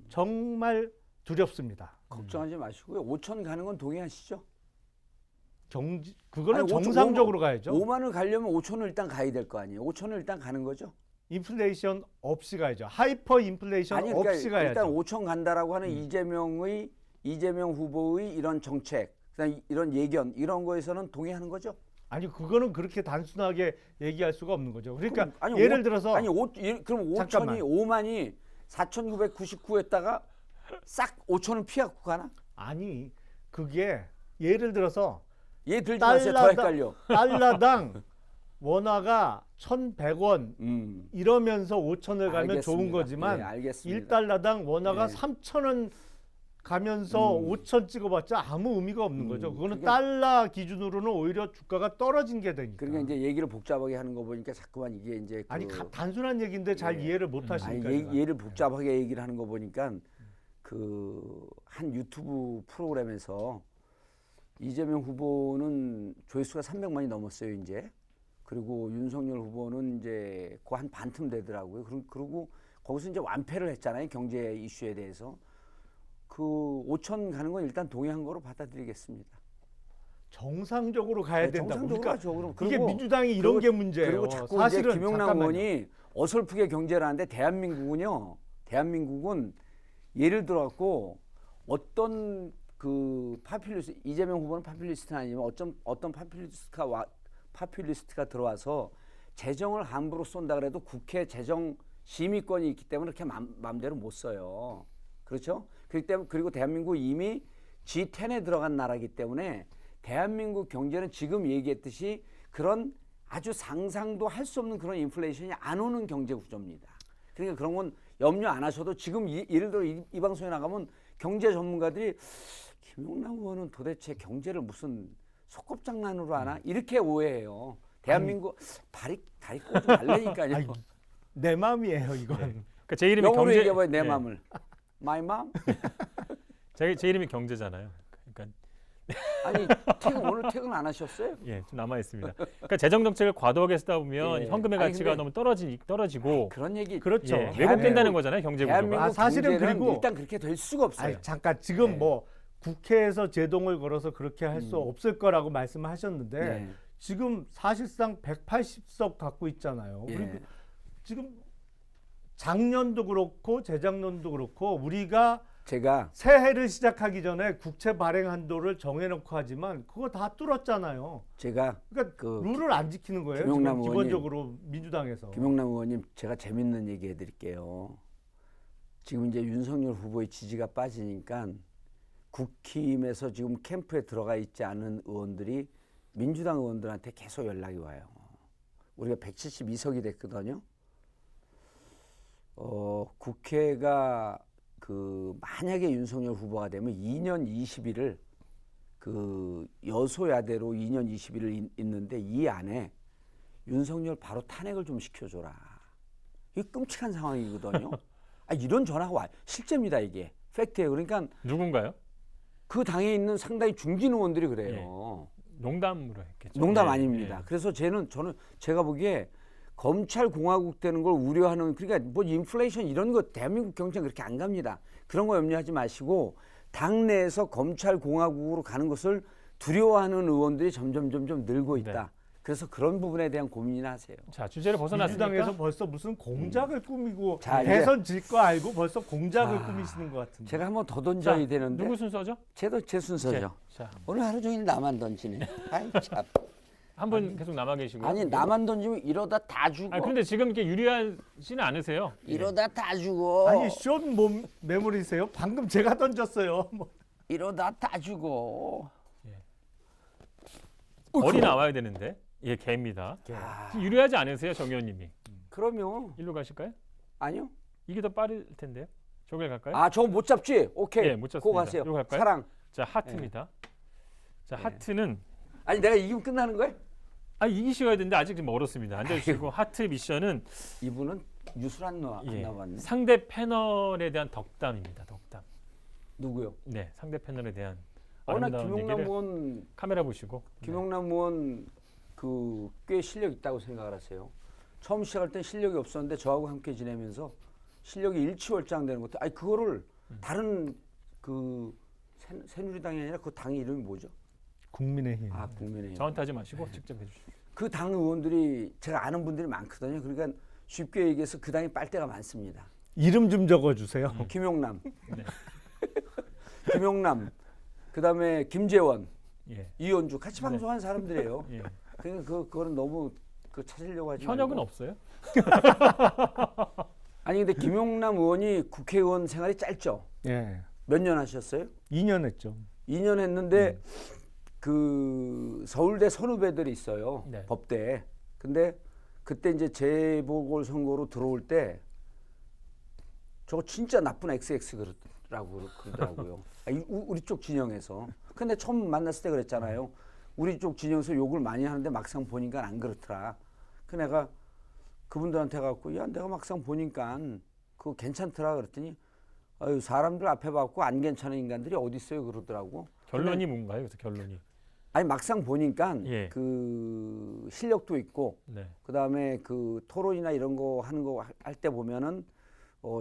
정말 두렵습니다. 걱정하지 마시고요. 5천 가는 건 동의하시죠? 그거는 아니, 정상적으로 가야죠. 5만을 가려면 5천을 일단 가야 될 거 아니에요. 5천을 일단 가는 거죠? 인플레이션 없이 가야죠. 하이퍼 인플레이션 아니 그러니까 없이 가야죠. 일단 5천 간다라고 하는 이재명 후보의 이런 정책, 그다음 이런 예견 이런 거에서는 동의하는 거죠? 아니 그거는 그렇게 단순하게 얘기할 수가 없는 거죠. 그러니까 그럼, 아니, 예를 들어서 그럼 잠깐만. 5만이 4,999했다가 싹 5천은 피하고 가나? 아니 그게 예를 들어서 얘 들지 마세요. 더 헷갈려. 달러당 원화가 1,100원 이러면서 5천을 가면 좋은 알겠습니다. 거지만 예, 알겠습니다. 1달러당 원화가 예. 3,000원 가면서 5천 찍어봤자 아무 의미가 없는 거죠. 그거는 그러니까- 달러 기준으로는 오히려 주가가 떨어진 게 되니까. 그러니까 이제 얘기를 복잡하게 하는 거 보니까 자꾸만 이게 이제 아니 그, 단순한 얘기인데 잘 예. 이해를 못 아니, 하시니까. 얘를 복잡하게 얘기를 하는 거 보니까 그 한 유튜브 프로그램에서 이재명 후보는 조회수가 300만이 넘었어요 이제. 그리고 윤석열 후보는 이제 그 한 반틈 되더라고요. 그리고 거기서 이제 완패를 했잖아요 경제 이슈에 대해서. 그 5천 가는 건 일단 동의한 거로 받아들이겠습니다. 정상적으로 가야 네, 된다고. 정상적으로 그러니까 하죠. 그럼 그게 그리고- 민주당이 이런 그리고- 게 문제예요. 그리고 자꾸 사실은 이제 김용남 잠깐만요. 의원이 어설프게 경제를 하는데 대한민국은 예를 들어 갖고 어떤 그 파퓰리스트 이재명 후보는 파퓰리스트는 아니지만 어떤 파퓰리스트가 들어와서 재정을 함부로 쏜다 그래도 국회 재정 심의권이 있기 때문에 그렇게 마음대로 못 써요. 그렇죠? 그리고 대한민국은 이미 G10에 들어간 나라이기 때문에 대한민국 경제는 지금 얘기했듯이 그런 아주 상상도 할 수 없는 그런 인플레이션이 안 오는 경제 구조입니다. 그러니까 그런 건 염려 안 하셔도 지금 예를 들어 이 방송에 나가면 경제 전문가들이 김용남 의원은 도대체 경제를 무슨 소꿉장난으로 하나 이렇게 오해해요. 대한민국 다리 꼬지 말라니까요. 아니, 내 마음이에요 이건. 그러니까 제 이름이 영어로 경제. 얘기해봐요 내 예. 마음을. My mom? 제 이름이 경제잖아요. 그러니까 아니 오늘 퇴근 안 하셨어요? 예, 좀 남아 있습니다. 그러니까 재정 정책을 과도하게 쓰다 보면 예. 현금의 아니, 가치가 근데- 너무 떨어지고 그런 얘기 그렇죠. 예, 대한민국- 왜곡된다는 거잖아요, 경제 구조가. 대한민국 아, 사실은 경제는 그리고- 일단 그렇게 될 수가 없어요. 아니 잠깐 지금 네. 뭐 국회에서 제동을 걸어서 그렇게 할 수 없을 거라고 말씀하셨는데 네. 지금 사실상 180석 갖고 있잖아요. 예. 그리고 지금 작년도 그렇고 재작년도 그렇고 우리가 제가 새해를 시작하기 전에 국채 발행 한도를 정해놓고 하지만 그거 다 뚫었잖아요. 제가 그러니까 그 룰을 안 지키는 거예요. 김용남 지금 의원님, 기본적으로 민주당에서. 김용남 의원님 제가 재밌는 얘기 해드릴게요. 지금 이제 윤석열 후보의 지지가 빠지니까 국힘에서 지금 캠프에 들어가 있지 않은 의원들이 민주당 의원들한테 계속 연락이 와요. 우리가 172석이 됐거든요. 국회가 그 만약에 윤석열 후보가 되면 2년 20일을 그 여소야대로 2년 20일을 있는데 이 안에 윤석열 바로 탄핵을 좀 시켜줘라. 이게 끔찍한 상황이거든요. 아, 이런 전화가 와 실제입니다 이게 팩트예요. 그러니까 누군가요? 그 당에 있는 상당히 중진 의원들이 그래요. 농담으로 했겠죠. 농담 예, 아닙니다. 예. 그래서 저는 제가 보기에 검찰 공화국 되는 걸 우려하는 그러니까 뭐 인플레이션 이런 거 대한민국 경제는 그렇게 안 갑니다. 그런 거 염려하지 마시고 당내에서 검찰 공화국으로 가는 것을 두려워하는 의원들이 점점 늘고 있다. 네. 그래서 그런 부분에 대한 고민이나 하세요. 자, 주제를 벗어났으니까 민주당에서 벌써 무슨 공작을 꾸미고 자, 이제- 대선 질 거 알고 벌써 공작을 자, 꾸미시는 것 같은데. 제가 한번 더 던져야 자, 되는데 누구 순서죠? 제 순서죠. 자, 오늘 하루 종일 나만 던지네. 아이 참. 한 분 계속 남아 계시고. 아니 나만 던지면 이러다 다 죽어. 아, 그런데 지금 이렇게 유리하지는 않으세요. 예. 이러다 다 죽어. 아니 쇼 몸 메모리세요? 방금 제가 던졌어요. 뭐. 이러다 다 죽어. 벌이 나와야 되는데. 예, 개입니다. 아, 지금 유리하지 않으세요, 정 의원님이? 그럼요. 일로 가실까요? 아니요. 이게 더 빠를 텐데요. 저길 갈까요? 아, 저거 못 잡지? 오케이. 예, 못 잡습니다. 그거 가세요. 이거 갈까요? 사랑. 자, 하트입니다. 자, 하트는 아니 내가 이기면 끝나는 거야? 이기셔야 되는데 아직 좀 멀었습니다. 앉아주시고 하트 미션은 이분은 유술 안 예, 나왔네. 상대 패널에 대한 덕담입니다. 덕담. 누구요? 네, 상대 패널에 대한 워낙 아름다운 김용남 얘기를 의원, 카메라 보시고. 김용남 의원 그 꽤 실력 있다고 생각을 하세요. 처음 시작할 땐 실력이 없었는데 저하고 함께 지내면서 실력이 일치월장되는 것도. 아니 그거를 다른 그 새누리당이 아니라 그 당 이름이 뭐죠? 국민의힘. 아 국민의힘. 저한테 하지 마시고 직접 해주시죠. 그 당 의원들이 제가 아는 분들이 많거든요. 그러니까 쉽게 얘기해서 그 당이 빨대가 많습니다. 이름 좀 적어주세요. 김용남, 네. 김용남, 그다음에 김재원, 예. 이현주 같이 방송한 사람들이에요. 예. 그러니까 그거는 너무 찾으려고 하지 현역은 말고. 없어요? 아니 근데 김용남 의원이 국회의원 생활이 짧죠. 예. 몇 년 하셨어요? 2년 했죠. 2년 했는데 그 서울대 선후배들이 있어요. 네. 법대. 근데 그때 이제 재보궐 선거로 들어올 때 저거 진짜 나쁜 XX 그러더라고요. 우리 쪽 진영에서. 근데 처음 만났을 때 그랬잖아요. 우리 쪽 진영에서 욕을 많이 하는데 막상 보니까 안 그렇더라. 그 내가 그분들한테 가고 야 내가 막상 보니까 그거 괜찮더라 그랬더니 아유 사람들 앞에 봐갖고 안 괜찮은 인간들이 어디 있어요 그러더라고. 결론이 뭔가요? 그래서 결론이. 아니 막상 보니까 예. 그 실력도 있고 네. 그다음에 그 토론이나 이런 거 하는 거 할 때 보면은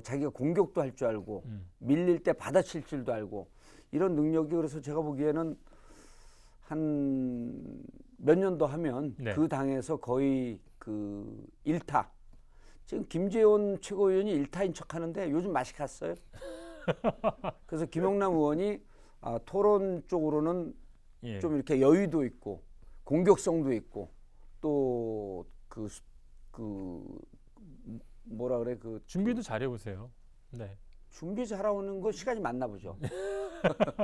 자기가 공격도 할 줄 알고 밀릴 때 받아칠 줄도 알고 이런 능력이 그래서 제가 보기에는 한 몇 년 더 하면 네. 그 당에서 거의 그 일타 지금 김재원 최고위원이 일타인 척하는데 요즘 맛이 갔어요. 그래서 김용남 의원이 토론 쪽으로는 예. 좀 이렇게 여유도 있고 공격성도 있고 또 뭐라 그래 준비도 잘해 보세요. 네. 준비 잘하는 거 시간이 맞나 보죠.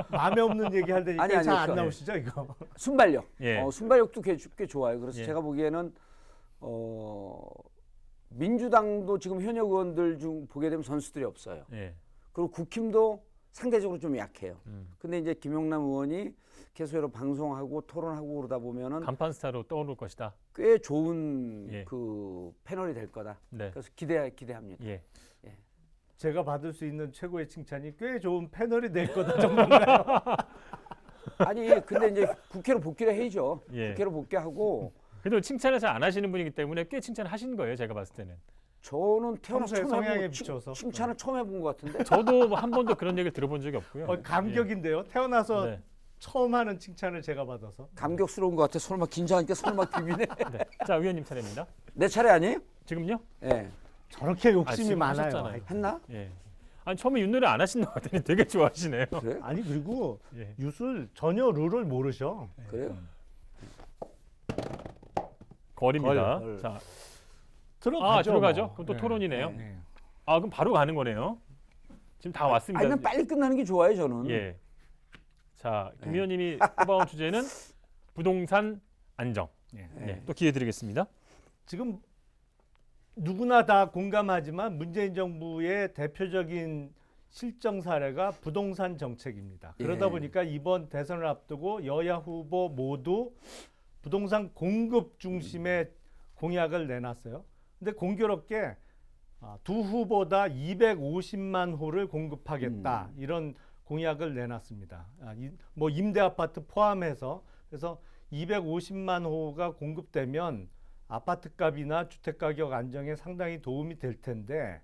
마음에 없는 얘기 할 때니까 아니, 잘 안 그러니까. 나오시죠 이거. 순발력. 예. 순발력도 꽤 좋아요. 그래서 예. 제가 보기에는 민주당도 지금 현역 의원들 중 보게 되면 선수들이 없어요. 예. 그리고 국힘도 상대적으로 좀 약해요. 음. 근데 이제 김용남 의원이 계속 여러 방송하고 토론하고 그러다 보면은 간판 스타로 떠오를 것이다. 꽤 좋은 예. 그 패널이 될 거다. 네. 그래서 기대합니다. 예. 제가 받을 수 있는 최고의 칭찬이 꽤 좋은 패널이 될 거다 정도인가요? 아니 근데 이제 국회로 복귀를 해야죠. 예. 국회로 복귀하고 그래도 칭찬을 잘 안 하시는 분이기 때문에 꽤 칭찬하신 거예요. 제가 봤을 때는. 저는 태어나서 평소에 처음 성향에 해본 비춰서. 칭찬을 처음 해본 것 같은데. 저도 뭐한 번도 그런 얘기를 들어본 적이 없고요. 감격인데요. 태어나서 네. 처음 하는 칭찬을 제가 받아서. 감격스러운 것 같아. 설마 긴장하니까 설마 비비네. 네. 자, 의원님 차례입니다. 내 차례 아니에요? 지금요? 예. 저렇게 욕심이 지금 많아요. 하셨잖아요. 했나? 예. 아니 처음에 윷놀이 안 하신 것 같더니 되게 좋아하시네요. 그래? 아니 그리고 예. 윷을 전혀 룰을 모르셔. 그래요? 거리입니다. 걸. 자, 들어가죠. 들어가죠. 뭐. 그럼 또 네. 토론이네요. 네. 그럼 바로 가는 거네요. 지금 다 왔습니다. 아니 난 빨리 끝나는 게 좋아요 저는. 예. 자, 김 의원님이 뽑아온 주제는 부동산 안정. 네. 네. 또 기회 드리겠습니다. 지금 누구나 다 공감하지만 문재인 정부의 대표적인 실정 사례가 부동산 정책입니다. 그러다 예. 보니까 이번 대선을 앞두고 여야 후보 모두 부동산 공급 중심의 공약을 내놨어요. 근데 공교롭게 두 후보 다 250만 호를 공급하겠다 이런 공약을 내놨습니다. 뭐 임대 아파트 포함해서 그래서 250만 호가 공급되면 아파트 값이나 주택 가격 안정에 상당히 도움이 될 텐데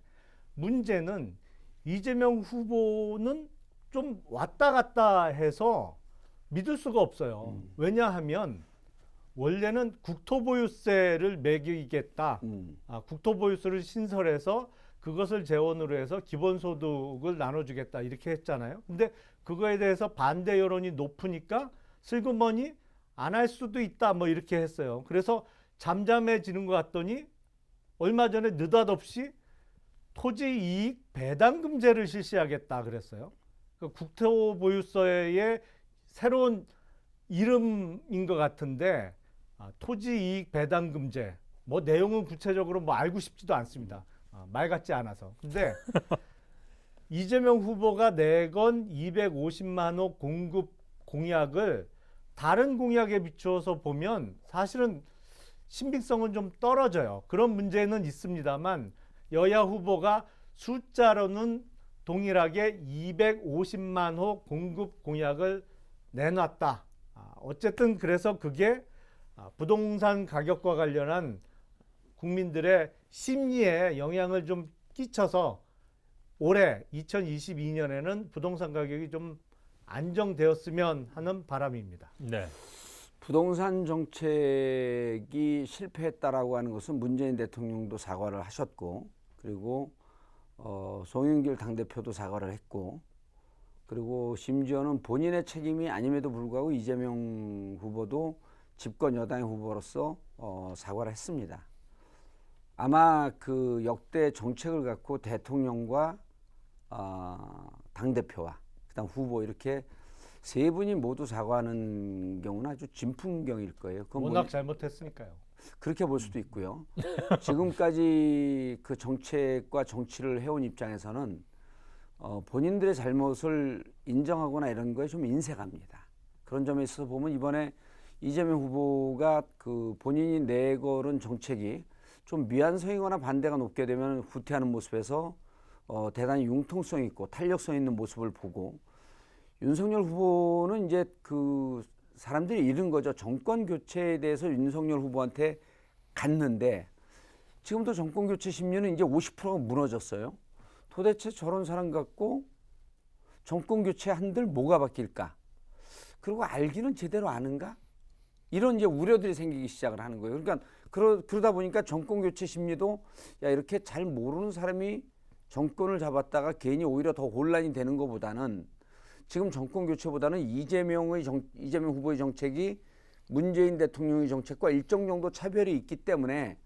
문제는 이재명 후보는 좀 왔다 갔다 해서 믿을 수가 없어요. 왜냐하면 원래는 국토보유세를 매기겠다. 국토보유세를 신설해서 그것을 재원으로 해서 기본소득을 나눠주겠다 이렇게 했잖아요. 근데 그거에 대해서 반대 여론이 높으니까 슬그머니 안 할 수도 있다 뭐 이렇게 했어요. 그래서 잠잠해지는 것 같더니 얼마 전에 느닷없이 토지이익 배당금제를 실시하겠다 그랬어요. 그 국토보유세의 새로운 이름인 것 같은데 토지이익 배당금제 뭐 내용은 구체적으로 뭐 알고 싶지도 않습니다. 말 같지 않아서. 근데 이재명 후보가 내건 250만 호 공급 공약을 다른 공약에 비추어서 보면 사실은 신빙성은 좀 떨어져요. 그런 문제는 있습니다만 여야 후보가 숫자로는 동일하게 250만 호 공급 공약을 내놨다. 어쨌든 그래서 그게 부동산 가격과 관련한 국민들의 심리에 영향을 좀 끼쳐서 올해 2022년에는 부동산 가격이 좀 안정되었으면 하는 바람입니다. 네. 부동산 정책이 실패했다라고 하는 것은 문재인 대통령도 사과를 하셨고, 그리고 송영길 당대표도 사과를 했고, 그리고 심지어는 본인의 책임이 아님에도 불구하고 이재명 후보도 집권 여당의 후보로서 사과를 했습니다. 아마 그 역대 정책을 갖고 대통령과 당대표와 그다음 후보 이렇게 세 분이 모두 사과하는 경우는 아주 진풍경일 거예요. 그건 워낙 잘못했으니까요. 그렇게 볼 수도 있고요. 지금까지 그 정책과 정치를 해온 입장에서는 본인들의 잘못을 인정하거나 이런 거에 좀 인색합니다. 그런 점에 있어서 보면 이번에 이재명 후보가 그 본인이 내걸은 정책이 좀 미완성이거나 반대가 높게 되면 후퇴하는 모습에서 대단히 융통성 있고 탄력성 있는 모습을 보고, 윤석열 후보는 이제 그 사람들이 잃은 거죠. 정권 교체에 대해서 윤석열 후보한테 갔는데 지금도 정권 교체 심리는 이제 50%가 무너졌어요. 도대체 저런 사람 갖고 정권 교체 한들 뭐가 바뀔까? 그리고 알기는 제대로 아는가? 이런 이제 우려들이 생기기 시작을 하는 거예요. 그러니까 그러다 보니까 정권 교체 심리도 야, 이렇게 잘 모르는 사람이 정권을 잡았다가 괜히 오히려 더 혼란이 되는 것보다는 지금 정권 교체보다는 이재명 후보의 정책이 문재인 대통령의 정책과 일정 정도 차별이 있기 때문에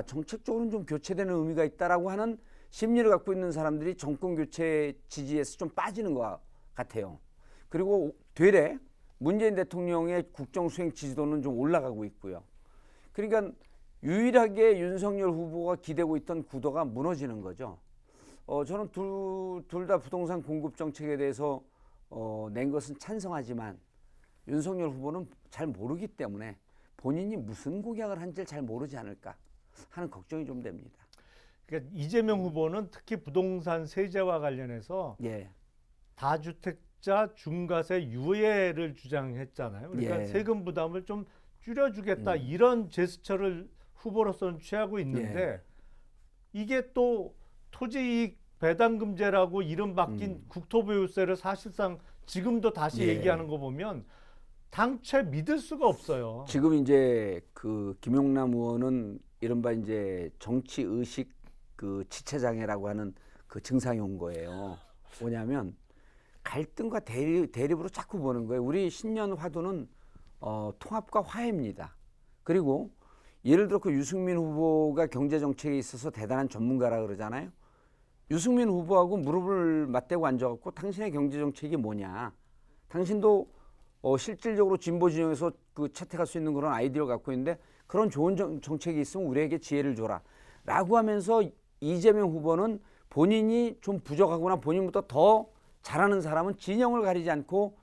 정책적으로는 좀 교체되는 의미가 있다라고 하는 심리를 갖고 있는 사람들이 정권 교체 지지에서 좀 빠지는 것 같아요. 그리고 되레 문재인 대통령의 국정 수행 지지도는 좀 올라가고 있고요. 그러니까 유일하게 윤석열 후보가 기대고 있던 구도가 무너지는 거죠. 저는 둘 다 부동산 공급 정책에 대해서 낸 것은 찬성하지만 윤석열 후보는 잘 모르기 때문에 본인이 무슨 공약을 한지를 잘 모르지 않을까 하는 걱정이 좀 됩니다. 그러니까 이재명 후보는 특히 부동산 세제와 관련해서 예. 다주택자 중과세 유예를 주장했잖아요. 그러니까 예. 세금 부담을 좀 줄여주겠다 이런 제스처를 후보로서는 취하고 있는데 이게 또 토지이익 배당금제라고 이름 바뀐 국토보유세를 사실상 지금도 다시 얘기하는 거 보면 당최 믿을 수가 없어요. 지금 이제 그 김용남 의원은 이른바 이제 정치 의식 그 지체 장애라고 하는 그 증상이 온 거예요. 뭐냐면 갈등과 대립으로 자꾸 보는 거예요. 우리 신년 화두는 통합과 화해입니다. 그리고 예를 들어 그 유승민 후보가 경제 정책에 있어서 대단한 전문가라 그러잖아요. 유승민 후보하고 무릎을 맞대고 앉아갖고 당신의 경제 정책이 뭐냐? 당신도 실질적으로 진보 진영에서 그 채택할 수 있는 그런 아이디어를 갖고 있는데 그런 좋은 정책이 있으면 우리에게 지혜를 줘라라고 하면서 이재명 후보는 본인이 좀 부족하거나 본인보다 더 잘하는 사람은 진영을 가리지 않고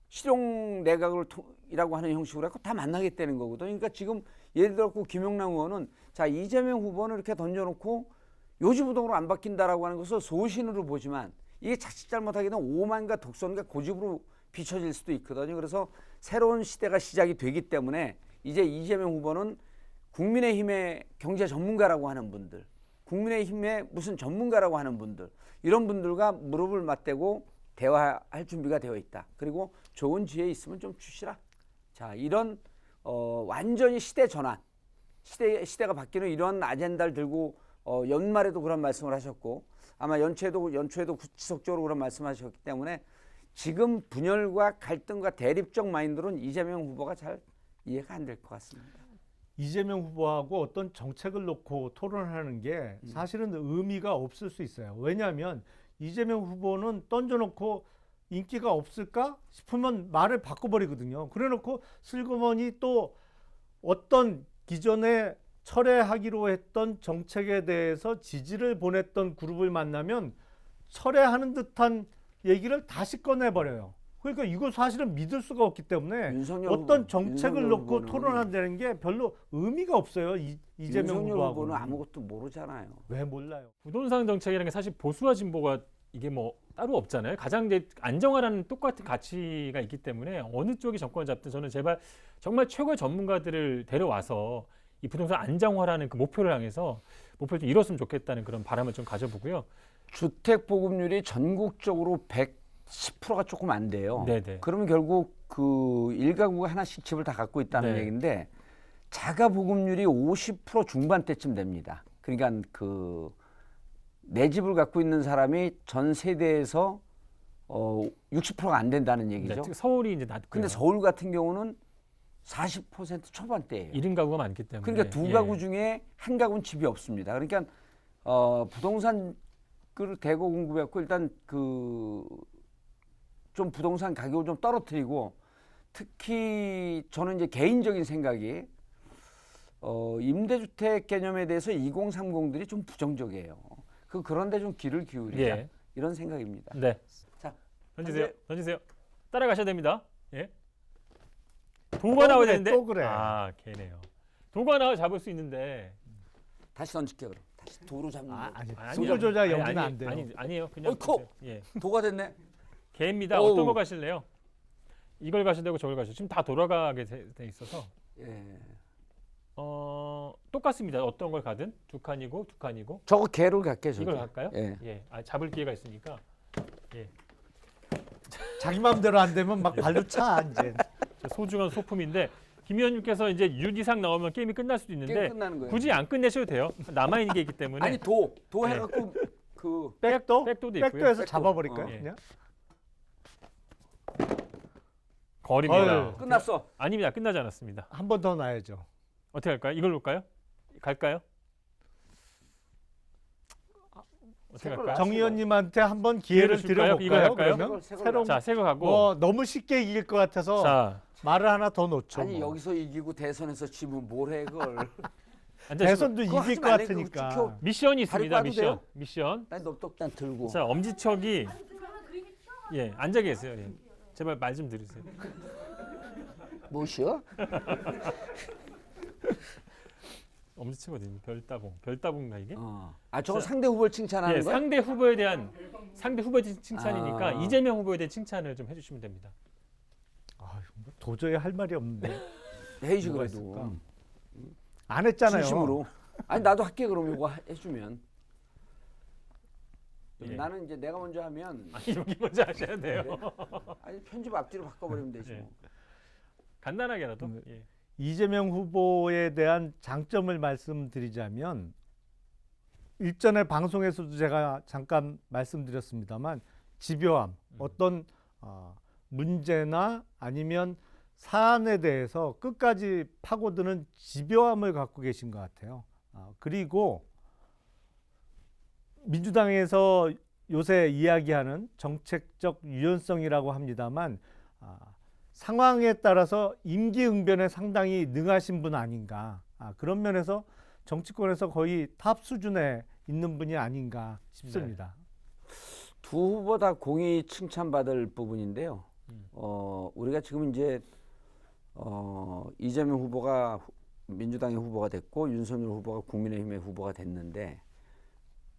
실용 내각이라고 하는 형식으로 해서 다 만나겠다는 거거든요. 그러니까 지금 예를 들어 김용남 의원은 자 이재명 후보는 이렇게 던져놓고 요지부동으로 안 바뀐다라고 하는 것을 소신으로 보지만 이게 자칫 잘못하게 되면 오만과 독선과 고집으로 비춰질 수도 있거든요. 그래서 새로운 시대가 시작이 되기 때문에 이제 이재명 후보는 국민의힘의 경제 전문가라고 하는 분들, 국민의힘의 무슨 전문가라고 하는 분들, 이런 분들과 무릎을 맞대고 대화할 준비가 되어 있다. 그리고 좋은 지혜 있으면 좀 주시라. 자, 이런 완전히 시대 전환, 시대가 바뀌는 이런 아젠다를 들고 연말에도 그런 말씀을 하셨고 아마 연초에도 지속적으로 그런 말씀하셨기 때문에 지금 분열과 갈등과 대립적 마인드로는 이재명 후보가 잘 이해가 안 될 것 같습니다. 이재명 후보하고 어떤 정책을 놓고 토론하는 게 사실은 의미가 없을 수 있어요. 왜냐하면 이재명 후보는 던져놓고 인기가 없을까 싶으면 말을 바꿔버리거든요. 그래놓고 슬그머니 또 어떤 기존에 철회하기로 했던 정책에 대해서 지지를 보냈던 그룹을 만나면 철회하는 듯한 얘기를 다시 꺼내버려요. 그러니까 이거 사실은 믿을 수가 없기 때문에 어떤 정책을 놓고 토론한다는 게 별로 의미가 없어요. 이재명 후보는 아무것도 모르잖아요. 왜 몰라요? 부동산 정책이라는 게 사실 보수와 진보가 이게 뭐 따로 없잖아요. 가장 이제 안정화라는 똑같은 가치가 있기 때문에 어느 쪽이 정권을 잡든 저는 제발 정말 최고의 전문가들을 데려와서 이 부동산 안정화라는 그 목표를 향해서 목표를 좀 이뤘으면 좋겠다는 그런 바람을 좀 가져보고요. 주택 보급률이 전국적으로 10%가 조금 안 돼요. 네네. 그러면 결국 그 일가구가 하나씩 집을 다 갖고 있다는 네. 얘기인데 자가 보급률이 50% 중반대쯤 됩니다. 그러니까 그 내 집을 갖고 있는 사람이 전 세대에서 60%가 안 된다는 얘기죠. 네, 서울이 이제 낮고요. 근데 서울 같은 경우는 40% 초반대예요. 1인 가구가 많기 때문에. 그러니까 두 예. 가구 중에 한 가구는 집이 없습니다. 그러니까 부동산 그 대거 공급했고 일단 그 좀 부동산 가격을 좀 떨어뜨리고 특히 저는 이제 개인적인 생각이 임대주택 개념에 대해서 2030들이 좀 부정적이에요. 그런데 좀 귀를 기울이자 예. 이런 생각입니다. 네. 자, 던지세요. 현재- 던지세요. 따라가셔야 됩니다. 예. 도가 또 나와야 그래, 되는데. 또 그래. 아, 걔네요. 도가 나와 잡을 수 있는데. 다시 던질게요. 그럼 다시 도로 잡는 거. 아니, 아니요. 승부 조작 아니, 연기는 아니, 안 돼요. 아니에요. 그냥 어이쿠! 보세요. 예. 도가 됐네. 개입니다. 어우. 어떤 거 가실래요? 이걸 가신다고 저걸 가시죠. 지금 다 돌아가게 돼 있어서 예. 똑같습니다. 어떤 걸 가든 두 칸이고 두 칸이고. 저거 개를 갈게요. 저기. 이걸 갈까요? 예. 예. 아, 잡을 기회가 있으니까. 자기 마음대로 안 되면 막 발로 차 이제. 저 소중한 소품인데 김 의원님께서 이제 6 이상 나오면 게임이 끝날 수도 있는데 게임 끝나는 거예요. 굳이 안 끝내셔도 돼요. 남아 있는 게 있기 때문에. 아니 도 네. 해갖고 그 백도? 백도도 있고요. 백도에서 백도. 잡아버릴까요? 어. 그냥? 거리입니다. 헐. 끝났어. 아닙니다. 끝나지 않았습니다. 한 번 더 놔야죠. 어떻게 할까요? 이걸 놓을까요? 갈까요? 어떻게 색을 할까요? 정 의원님한테 한번 기회를 기회를 줄까요? 이거 드려볼까요? 할까요? 그러면 색을 새로운 자, 새거 가고. 뭐 너무 쉽게 이길 것 같아서 자, 말을 하나 더 놓죠. 아니 뭐. 여기서 이기고 대선에서 지면 뭘 해 그걸. 앉으시고. 대선도 그거 이길 하지 것 말래. 그거 같으니까. 지켜. 미션이 있습니다. 봐도 미션. 돼요? 미션. 난 넙떡단 들고. 자, 엄지척이 예, 앉아 계세요. 예. 제발 말 좀 들으세요. 뭐시여? 엄지척거든요. 별따봉. 별따봉가 이게? 아 저건 자, 상대 후보를 칭찬하는 예, 거야? 상대 후보에 대한 칭찬이니까 아. 이재명 후보에 대한 칭찬을 좀 해주시면 됩니다. 아유, 뭐 도저히 할 말이 없는데. 해야지 뭐가 그래도. 있을까? 안 했잖아요. 진심으로. 아니 나도 할게 그럼 이거 해주면. 예. 나는 이제 내가 먼저 하면 아니, 여기 먼저 하셔야 돼요. 아니 편집 앞뒤로 바꿔버리면 되지 예. 뭐. 간단하게라도. 예. 이재명 후보에 대한 장점을 말씀드리자면 일전에 방송에서도 제가 잠깐 말씀드렸습니다만 집요함, 어떤 문제나 아니면 사안에 대해서 끝까지 파고드는 집요함을 갖고 계신 것 같아요. 그리고 민주당에서 요새 이야기하는 정책적 유연성이라고 합니다만 상황에 따라서 임기응변에 상당히 능하신 분 아닌가. 그런 면에서 정치권에서 거의 탑 수준에 있는 분이 아닌가 싶습니다. 두 후보 다 공히 칭찬받을 부분인데요. 우리가 지금 이제 이재명 후보가 민주당의 후보가 됐고 윤석열 후보가 국민의힘의 후보가 됐는데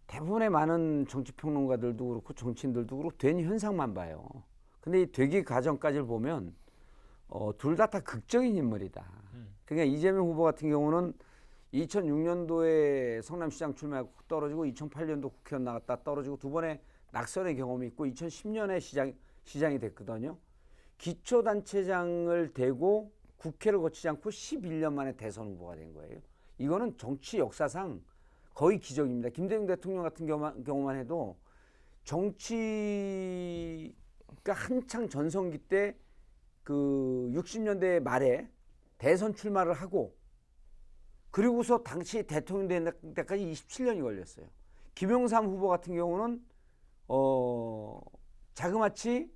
대부분의 많은 정치평론가들도 그렇고 정치인들도 그렇고 된 현상만 봐요. 근데 이 되기 과정까지를 보면 둘 다 극적인 인물이다. 그러니까 이재명 후보 같은 경우는 2006년도에 성남시장 출마하고 떨어지고 2008년도 국회의원 나갔다 떨어지고 두 번의 낙선의 경험이 있고 2010년에 시장이 됐거든요. 기초단체장을 대고 국회를 거치지 않고 11년 만에 대선 후보가 된 거예요. 이거는 정치 역사상 거의 기적입니다. 김대중 대통령 같은 경우만 해도 정치가 한창 전성기 때 그 60년대 말에 대선 출마를 하고 그리고서 당시 대통령 된 때까지 27년이 걸렸어요. 김영삼 후보 같은 경우는 자그마치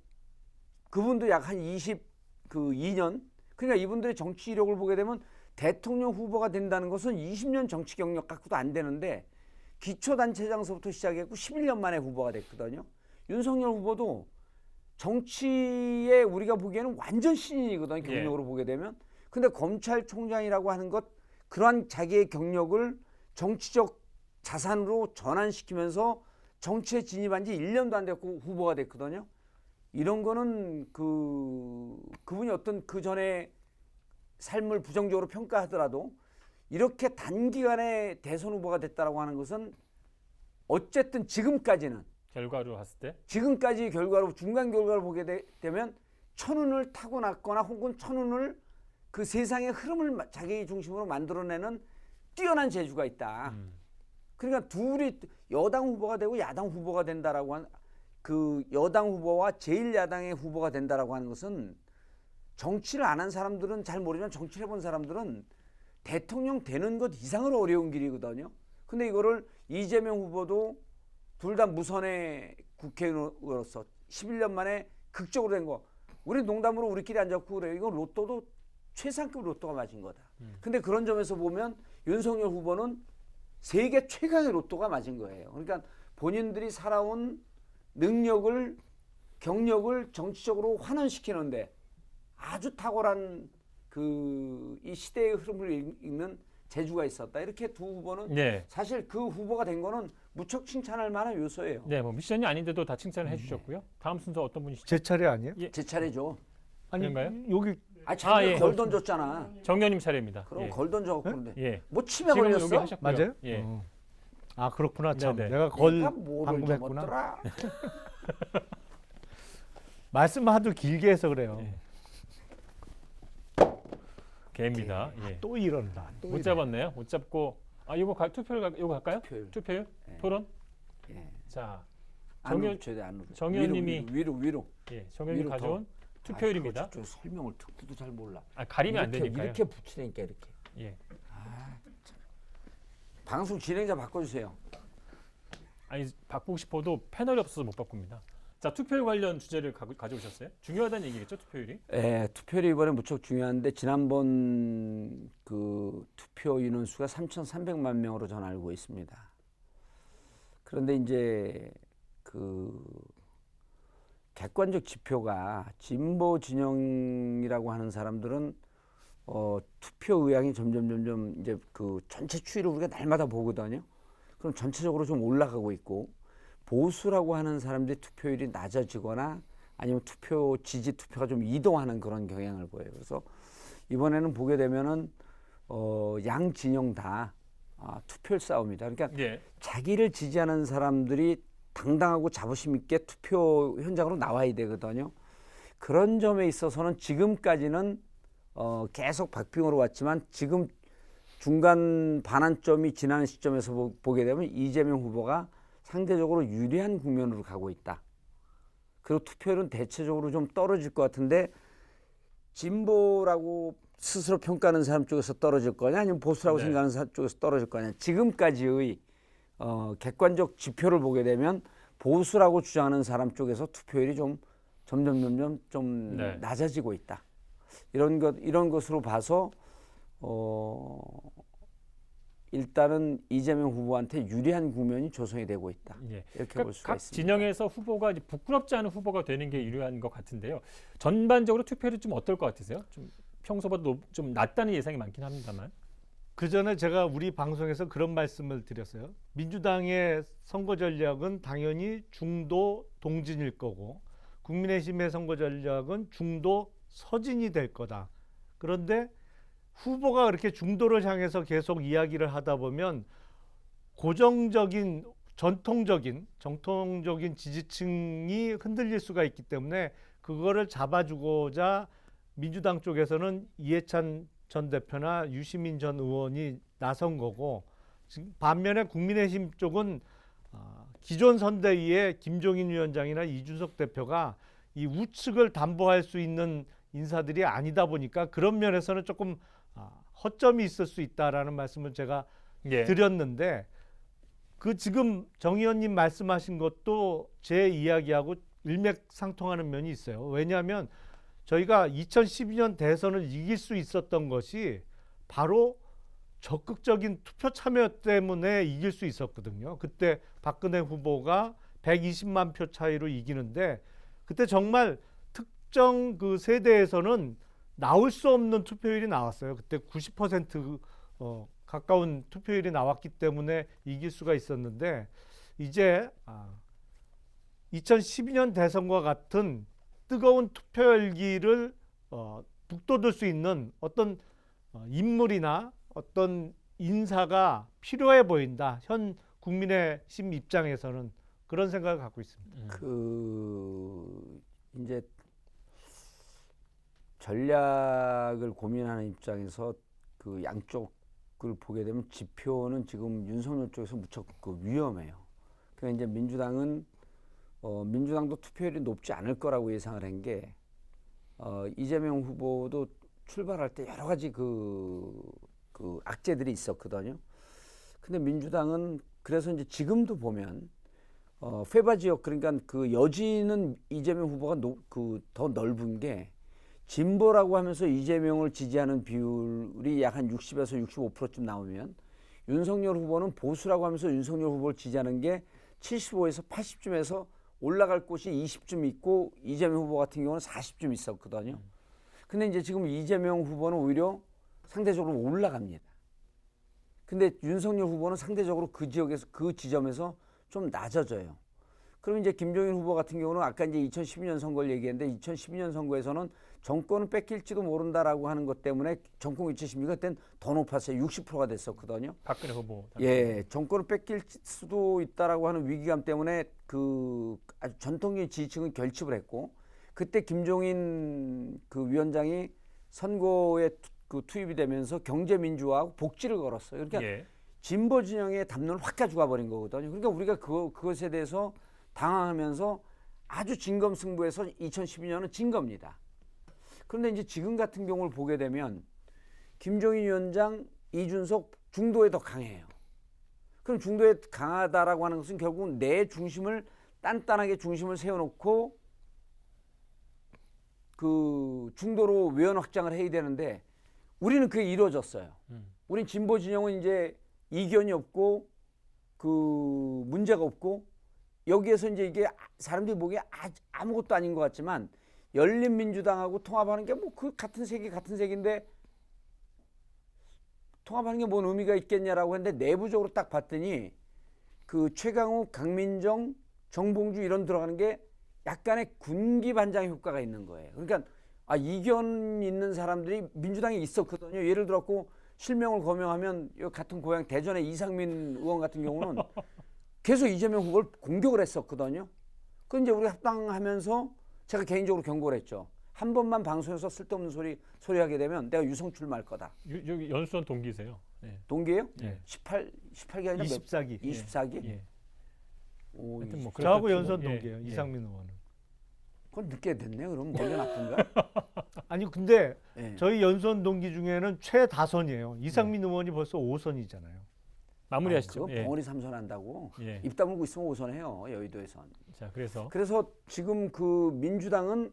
그분도 약 한 22년 그러니까 이분들의 정치 이력을 보게 되면 대통령 후보가 된다는 것은 20년 정치 경력 갖고도 안 되는데 기초단체장서부터 시작했고 11년 만에 후보가 됐거든요. 윤석열 후보도 정치에 우리가 보기에는 완전 신인이거든요. 경력으로 보게 되면. 근데 검찰총장이라고 하는 것 그러한 자기의 경력을 정치적 자산으로 전환시키면서 정치에 진입한 지 1년도 안 됐고 후보가 됐거든요. 이런 거는 그분이 어떤 그 전에 삶을 부정적으로 평가하더라도 이렇게 단기간에 대선 후보가 됐다라고 하는 것은 어쨌든 지금까지는 결과로 봤을 때. 지금까지 결과로 중간 결과를 보게 되면 천운을 타고났거나 혹은 천운을 그 세상의 흐름을 자기 중심으로 만들어내는 뛰어난 재주가 있다. 그러니까 둘이 여당 후보가 되고 야당 후보가 된다라고 한 그 여당 후보와 제1야당의 후보가 된다라고 하는 것은 정치를 안 한 사람들은 잘 모르지만 정치를 해본 사람들은 대통령 되는 것 이상으로 어려운 길이거든요. 근데 이거를 이재명 후보도 둘 다 무선의 국회의원으로서 11년 만에 극적으로 된 거. 우리 농담으로 우리끼리 앉았고 그래요. 이건 로또도 최상급 로또가 맞은 거다. 근데 그런 점에서 보면 윤석열 후보는 세계 최강의 로또가 맞은 거예요. 그러니까 본인들이 살아온 능력을 경력을 정치적으로 환원시키는데 아주 탁월한 그 이 시대의 흐름을 읽는 재주가 있었다. 이렇게 두 후보는 네. 사실 그 후보가 된 거는 무척 칭찬할 만한 요소예요. 네, 뭐 미션이 아닌데도 다 칭찬을 해주셨고요. 다음 순서 어떤 분이시죠? 제 차례 아니에요? 예. 제 차례죠. 아니 그런가요? 여기 자기가 예. 걸 던졌잖아. 정현님 차례입니다. 그럼 예. 걸 던져갖고 그런데 예. 뭐 침에 지금 여기 걸렸어? 하셨고요. 맞아요? 예. 아 그렇구나 참. 네네. 내가 걸 내가 뭐를 방금 했구나. 접었더라? 말씀 하도 길게 해서 그래요. 예. 개입니다. 예. 또 이런다. 또 못 이래. 잡았네요. 못 잡고 이거 투표를 이거 갈까요? 투표율. 투표율? 예. 토론? 예. 자, 안으로 정현- 쳐야 돼, 안으로. 정현님이 위로. 예, 정현님 위로 가져온 더. 투표율입니다. 아이고, 저 설명을 듣고도 잘 몰라. 가리면 안 이렇게, 되니까요. 이렇게 붙이니까 이렇게. 예. 방송 진행자 바꿔주세요. 아니 바꾸고 싶어도 패널이 없어서 못 바꿉니다. 자, 투표율 관련 주제를 가져오셨어요? 중요하다는 얘기겠죠, 투표율이? 예, 투표율이 이번에 무척 중요한데 지난번 그 투표 인원수가 3,300만 명으로 저는 알고 있습니다. 그런데 이제 그 객관적 지표가 진보 진영이라고 하는 사람들은 투표 의향이 점점 이제 그 전체 추이를 우리가 날마다 보거든요. 그럼 전체적으로 좀 올라가고 있고 보수라고 하는 사람들의 투표율이 낮아지거나 아니면 지지 투표가 좀 이동하는 그런 경향을 보여요. 그래서 이번에는 보게 되면은 양 진영 다 투표율 싸움이다. 그러니까 예. 자기를 지지하는 사람들이 당당하고 자부심 있게 투표 현장으로 나와야 되거든요. 그런 점에 있어서는 지금까지는 계속 박빙으로 왔지만 지금 중간 반환점이 지나는 시점에서 보게 되면 이재명 후보가 상대적으로 유리한 국면으로 가고 있다. 그리고 투표율은 대체적으로 좀 떨어질 것 같은데 진보라고 스스로 평가하는 사람 쪽에서 떨어질 거냐 아니면 보수라고 네. 생각하는 사람 쪽에서 떨어질 거냐. 지금까지의 객관적 지표를 보게 되면 보수라고 주장하는 사람 쪽에서 투표율이 좀 점점 좀 네. 낮아지고 있다. 이런 것으로 봐서 일단은 이재명 후보한테 유리한 국면이 조성이 되고 있다. 예. 이렇게 볼 수가 각 있습니다. 진영에서 후보가 이제 부끄럽지 않은 후보가 되는 게 유리한 것 같은데요. 전반적으로 투표율이 좀 어떨 것 같으세요? 좀 평소보다 좀 낮다는 예상이 많긴 합니다만. 그 전에 제가 우리 방송에서 그런 말씀을 드렸어요. 민주당의 선거 전략은 당연히 중도 동진일 거고 국민의힘의 선거 전략은 중도 서진이 될 거다. 그런데 후보가 그렇게 중도를 향해서 계속 이야기를 하다 보면 고정적인 정통적인 지지층이 흔들릴 수가 있기 때문에 그거를 잡아주고자 민주당 쪽에서는 이해찬 전 대표나 유시민 전 의원이 나선 거고, 지금 반면에 국민의힘 쪽은 기존 선대위의 김종인 위원장이나 이준석 대표가 이 우측을 담보할 수 있는 인사들이 아니다 보니까 그런 면에서는 조금 허점이 있을 수 있다라는 말씀을 제가 예. 드렸는데, 그 지금 정 의원님 말씀하신 것도 제 이야기하고 일맥상통하는 면이 있어요. 왜냐하면 저희가 2012년 대선을 이길 수 있었던 것이 바로 적극적인 투표 참여 때문에 이길 수 있었거든요. 그때 박근혜 후보가 120만 표 차이로 이기는데, 그때 정말 특정 그 세대에서는 나올 수 없는 투표율이 나왔어요. 그때 90% 가까운 투표율이 나왔기 때문에 이길 수가 있었는데, 이제 2012년 대선과 같은 뜨거운 투표 열기를 북돋을 수 있는 어떤 인물이나 어떤 인사가 필요해 보인다. 현 국민의힘 입장에서는 그런 생각을 갖고 있습니다. 그 이제 전략을 고민하는 입장에서 그 양쪽을 보게 되면 지표는 지금 윤석열 쪽에서 무척 그 위험해요. 그러니까 이제 민주당도 투표율이 높지 않을 거라고 예상을 한 게 이재명 후보도 출발할 때 여러 가지 그 악재들이 있었거든요. 근데 민주당은 그래서 이제 지금도 보면 페바 지역 그러니까 그 여지는 이재명 후보가 더 넓은 게 진보라고 하면서 이재명을 지지하는 비율이 약 한 60에서 65%쯤 나오면 윤석열 후보는 보수라고 하면서 윤석열 후보를 지지하는 게 75에서 80쯤에서 올라갈 곳이 20쯤 있고 이재명 후보 같은 경우는 40쯤 있었거든요. 근데 이제 지금 이재명 후보는 오히려 상대적으로 올라갑니다. 근데 윤석열 후보는 상대적으로 그 지역에서 그 지점에서 좀 낮아져요. 그럼 이제 김종인 후보 같은 경우는 아까 이제 2012년 선거를 얘기했는데 2012년 선거에서는 정권은 뺏길지도 모른다라고 하는 것 때문에 정권 교체 심리가 그때는 더 높았어요. 60%가 됐었거든요. 박근혜 후보. 예, 정권을 뺏길 수도 있다라고 하는 위기감 때문에 그 아주 전통적인 지지층은 결집을 했고 그때 김종인 그 위원장이 선거에 투입이 되면서 경제민주화하고 복지를 걸었어요. 그러니까 예. 진보 진영의 담론을 확 가져가 버린 거거든요. 그러니까 우리가 그것에 대해서 당황하면서 아주 진검승부해서 2012년은 진 겁니다. 그런데 이제 지금 같은 경우를 보게 되면 김종인 위원장, 이준석 중도에 더 강해요. 그럼 중도에 강하다라고 하는 것은 결국 내 중심을 단단하게 중심을 세워놓고 그 중도로 외연 확장을 해야 되는데 우리는 그게 이루어졌어요. 우린 진보 진영은 이제 이견이 없고 그 문제가 없고 여기에서 이제 이게 사람들이 보기에 아무것도 아닌 것 같지만 열린민주당하고 통합하는 게 뭐 그 같은 색인데 통합하는 게 뭔 의미가 있겠냐라고 했는데 내부적으로 딱 봤더니 그 최강욱, 강민정, 정봉주 이런 들어가는 게 약간의 군기반장 효과가 있는 거예요. 그러니까 이견 있는 사람들이 민주당에 있었거든요. 예를 들었고 실명을 거명하면 같은 고향 대전의 이상민 의원 같은 경우는 계속 이재명 후보를 공격을 했었거든요. 그 이제 우리 합당하면서 제가 개인적으로 경고를 했죠. 한 번만 방송에서 쓸데없는 소리 하게 되면 내가 유성 출마할 거다. 여기 연수원 동기세요. 네. 동기예요? 예. 18기 아니라 24기. 24기? 예. 오, 하여튼 뭐 저하고 그렇다 연선 치고, 동기예요. 예. 이상민 의원은. 그건 늦게 됐네. 그럼 머리가 나쁜가? 아니 근데 예. 저희 연선 동기 중에는 최다선이에요. 이상민 의원이 벌써 5선이잖아요. 마무리하시죠. 그거 예. 벙어리 삼선한다고 예. 입 다물고 있으면 5선해요. 여의도에선. 자, 그래서 그래서 지금 그 민주당은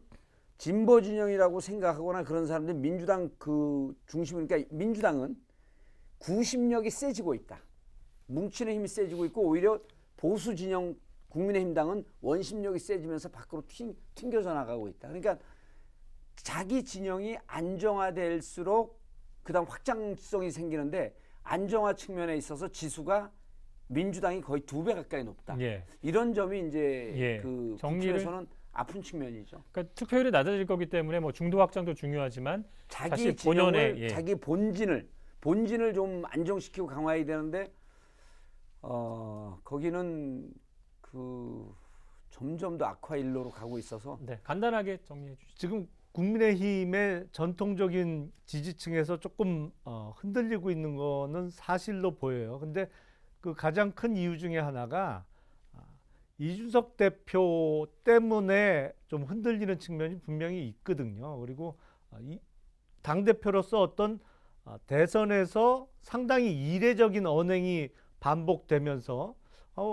진보 진영이라고 생각하거나 그런 사람들 민주당 그 중심 그러니까 민주당은 구심력이 세지고 있다. 뭉치는 힘이 세지고 있고 오히려 보수 진영 국민의힘당은 원심력이 세지면서 밖으로 튕겨져 나가고 있다. 그러니까 자기 진영이 안정화될수록 그다음 확장성이 생기는데 안정화 측면에 있어서 지수가 민주당이 거의 2배 가까이 높다. 예. 이런 점이 이제 예. 그 정리를- 국회에서는 아픈 측면이죠. 그러니까 투표율이 낮아질 거기 때문에 뭐 중도 확장도 중요하지만 자기 사실 진영을 본연의, 예. 자기 본진을 좀 안정시키고 강화해야 되는데 거기는 그 점점 더 악화 일로로 가고 있어서 네, 간단하게 정리해 주시죠. 지금 국민의힘의 전통적인 지지층에서 조금 흔들리고 있는 거는 사실로 보여요. 근데 그 가장 큰 이유 중에 하나가 이준석 대표 때문에 좀 흔들리는 측면이 분명히 있거든요. 그리고 당 대표로서 어떤 대선에서 상당히 이례적인 언행이 반복되면서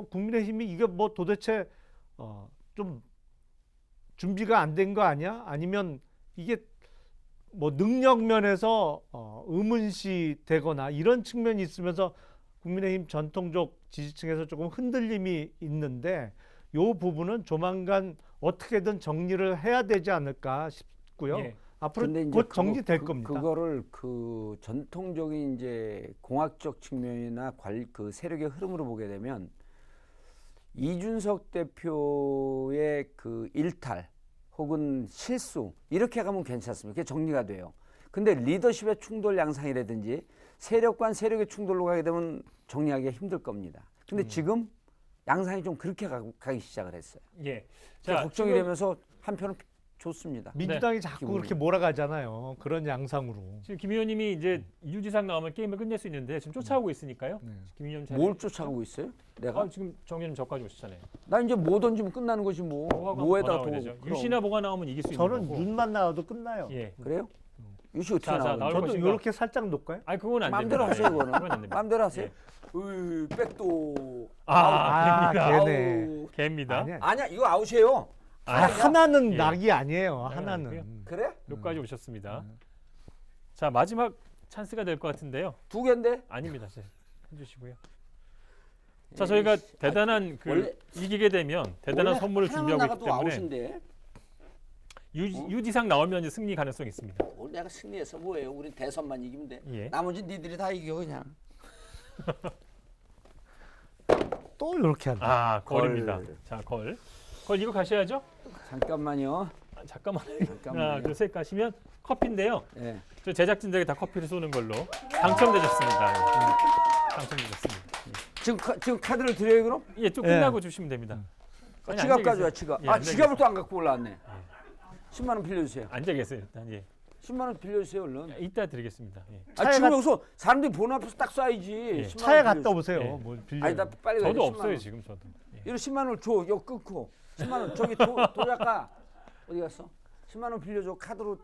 국민의힘이 이게 뭐 도대체 좀 준비가 안 된 거 아니야? 아니면 이게 뭐 능력 면에서 의문시 되거나 이런 측면이 있으면서 국민의힘 전통적 지지층에서 조금 흔들림이 있는데 이 부분은 조만간 어떻게든 정리를 해야 되지 않을까 싶고요. 예. 앞으로 근데 이제 곧 정리될 겁니다. 그거를 그 전통적인 이제 공학적 측면이나 그 세력의 흐름으로 보게 되면 이준석 대표의 그 일탈 혹은 실수 이렇게 가면 괜찮습니다. 그게 정리가 돼요. 근데 리더십의 충돌 양상이라든지 세력 간 세력의 충돌로 가게 되면 정리하기가 힘들 겁니다. 근데 지금 양상이 좀 그렇게 가기 시작을 했어요. 예. 자, 걱정이 지금- 되면서 한편은 좋습니다. 민주당이 자꾸 기분이. 그렇게 몰아가잖아요. 그런 양상으로. 지금 김 의원님이 이제 유지상 나오면 게임을 끝낼 수 있는데 지금 쫓아오고 있으니까요. 네. 김 의원님 잘. 뭘 쫓아가고 있어요? 내가? 아, 지금 정 의원님 저까지 오셨잖아요. 나 이제 뭐 던지면 끝나는 거지 뭐. 뭐에다 도. 유시나 뭐가 나오면 이길 수 있는 저는 거고. 윤만 나와도 끝나요. 예. 그래요? 유시 어떻게 자, 나오는 나올 저도 것인가? 이렇게 살짝 놓을까요? 아니 그건 안 마음대로 됩니다. 하세요, 예, 그거는. 그건 안 됩니다. 마음대로 하세요. 예. 으이, 백도. 아, 개입니다. 걔네. 아우. 개입니다. 아니야. 아니야, 이거 아웃이에요. 아, 하나는 예. 낙이 아니에요. 낙은 하나는. 아니고요. 그래? 여기까지 오셨습니다. 자, 마지막 찬스가 될 것 같은데요. 두 개인데? 아닙니다. 해주시고요. 자, 저희가 대단한 그 원래- 이기게 되면 대단한 선물을 준비하고 있기 때문에 아웃인데. 유지상 나오면 이제 승리 가능성이 있습니다. 뭘 내가 승리해서 뭐예요? 우린 대선만 이기면 돼. 예. 나머지 니들이 다 이겨 그냥. 또 이렇게 한다. 아, 걸입니다. 걸. 자, 걸. 걸 이거 가셔야죠. 잠깐만요. 아, 잠깐만. 잠깐만요. 하나, 둘, 셋 가시면 커피인데요. 예. 저 제작진들에게 다 커피를 쏘는 걸로 당첨되셨습니다. 당첨되셨습니다. 지금 카드를 드려요 그럼? 예, 좀 예. 끝나고 주시면 됩니다. 아니, 지갑 앉아 가져와 계세요. 지갑. 예, 아 앉아 지갑을 계세요. 또 안 갖고 올라왔네. 10만 원 빌려주세요. 앉아 계세요 일단. 예. 10만 원 빌려주세요 얼른. 이따 드리겠습니다. 예. 아 차에 지금 갔- 여기서 사람들이 보는 앞에서 딱 쏴야지. 예. 10만 차에 원 갔다 빌려주세요. 오세요. 예. 뭘 빌려. 아니 나 빨리 가야 돼, 저도 10만 없어요 원. 지금 저도. 예. 이거 10만 원 줘. 이거 끊고 10만 원 저기 도작가 어디 갔어? 10만 원 빌려줘 카드로.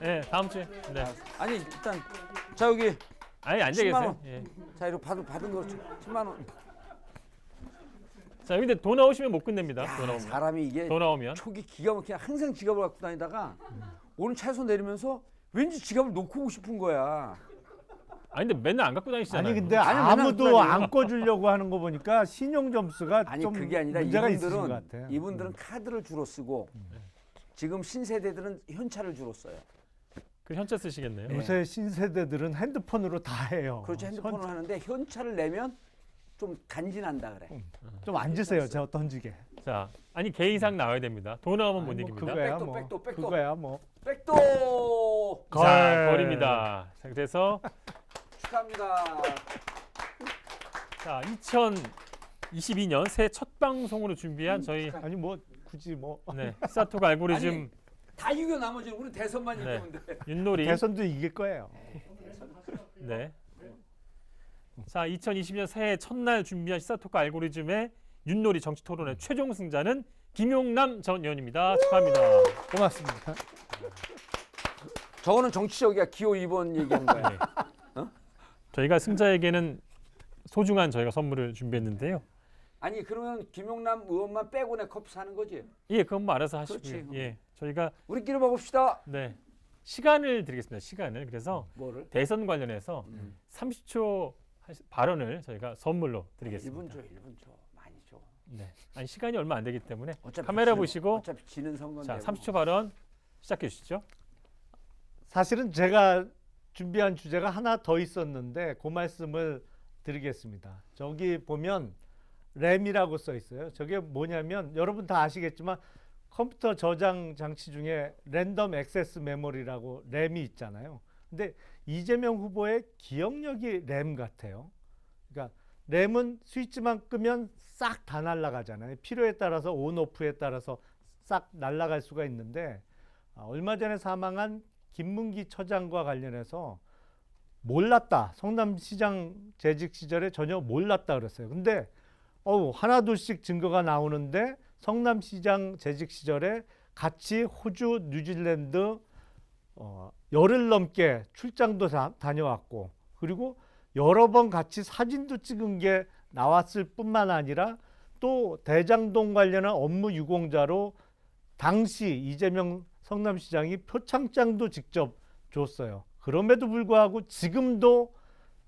예, 다음 주에. 네. 아니 일단 자 여기 아니 앉아 10만 계세요. 원. 예. 자 이거 받은 거 10만 원. 자, 근데 돈 나오시면 못 끝냅니다. 돈 나오면. 사람이 이게 돈 나오면. 촉이 기가 막히게 항상 지갑을 갖고 다니다가 오늘 차에서 내리면서 왠지 지갑을 놓고 오고 싶은 거야. 아니 근데 맨날 안 갖고 다니시잖아요. 아니 근데 아니, 아무도 맨날 안 꺼주려고 하는 거 보니까 신용 점수가 아니 좀 그게 아니라 문제가 있으신 것 이분들은 같아. 이분들은 카드를 주로 쓰고 지금 신세대들은 현찰을 주로 써요. 그 현찰 쓰시겠네요. 요새 신세대들은 핸드폰으로 다 해요. 그렇죠. 핸드폰을 하는데 현찰을 내면 좀 간지난다 그래. 좀 앉으세요. 제가 던지게. 자, 아니 개 이상 나와야 됩니다. 돈 나오면 못 아니, 뭐 이깁니다. 그거야 백도, 뭐. 백도, 백도. 그거야 뭐. 백도 걸. 자, 거리입니다. 자, 그래서 축하합니다. 자, 2022년 새해 첫 방송으로 준비한 저희 아니 뭐 굳이 뭐 네, 스타톡 알고리즘 아니, 다 이겨 나머지 우리 대선만 네. 이기면 돼. 윷놀이. 대선도 이길 거예요. 네. 자, 2020년 새해 첫날 준비한 시사토크 알고리즘의 윷놀이 정치 토론의 최종 승자는 김용남 전 의원입니다. 축하합니다. 고맙습니다. 저거는 정치적이야. 기호 2번 얘기한 거야. 네. 저희가 승자에게는 소중한 저희가 선물을 준비했는데요. 아니 그러면 김용남 의원만 빼고 내 커피 사는 거지. 예, 그건 뭐 알아서 하시고요. 그렇지. 예, 저희가 우리끼리 먹읍시다. 네 시간을 드리겠습니다. 시간을 그래서 뭐를? 대선 관련해서 30초 발언을 저희가 선물로 드리겠습니다. 1분 줘, 1분 줘. 많이 줘. 네, 아니 시간이 얼마 안 되기 때문에 어차피 카메라 지는- 보시고 어차피 지는 선거인데. 자, 뭐. 30초 발언 시작해 주시죠. 사실은 제가 준비한 주제가 하나 더 있었는데 그 말씀을 드리겠습니다. 저기 보면 램이라고 써 있어요. 저게 뭐냐면 여러분 다 아시겠지만 컴퓨터 저장 장치 중에 랜덤 액세스 메모리라고 램이 있잖아요. 근데 이재명 후보의 기억력이 램 같아요. 그러니까 램은 스위치만 끄면 싹 다 날아가잖아요. 필요에 따라서 온 오프에 따라서 싹 날아갈 수가 있는데 얼마 전에 사망한 김문기 처장과 관련해서 몰랐다. 성남시장 재직 시절에 전혀 몰랐다 그랬어요. 근데 하나둘씩 증거가 나오는데 성남시장 재직 시절에 같이 호주, 뉴질랜드 열흘 넘게 출장도 다녀왔고 그리고 여러 번 같이 사진도 찍은 게 나왔을 뿐만 아니라 또 대장동 관련한 업무 유공자로 당시 이재명 성남시장이 표창장도 직접 줬어요. 그럼에도 불구하고 지금도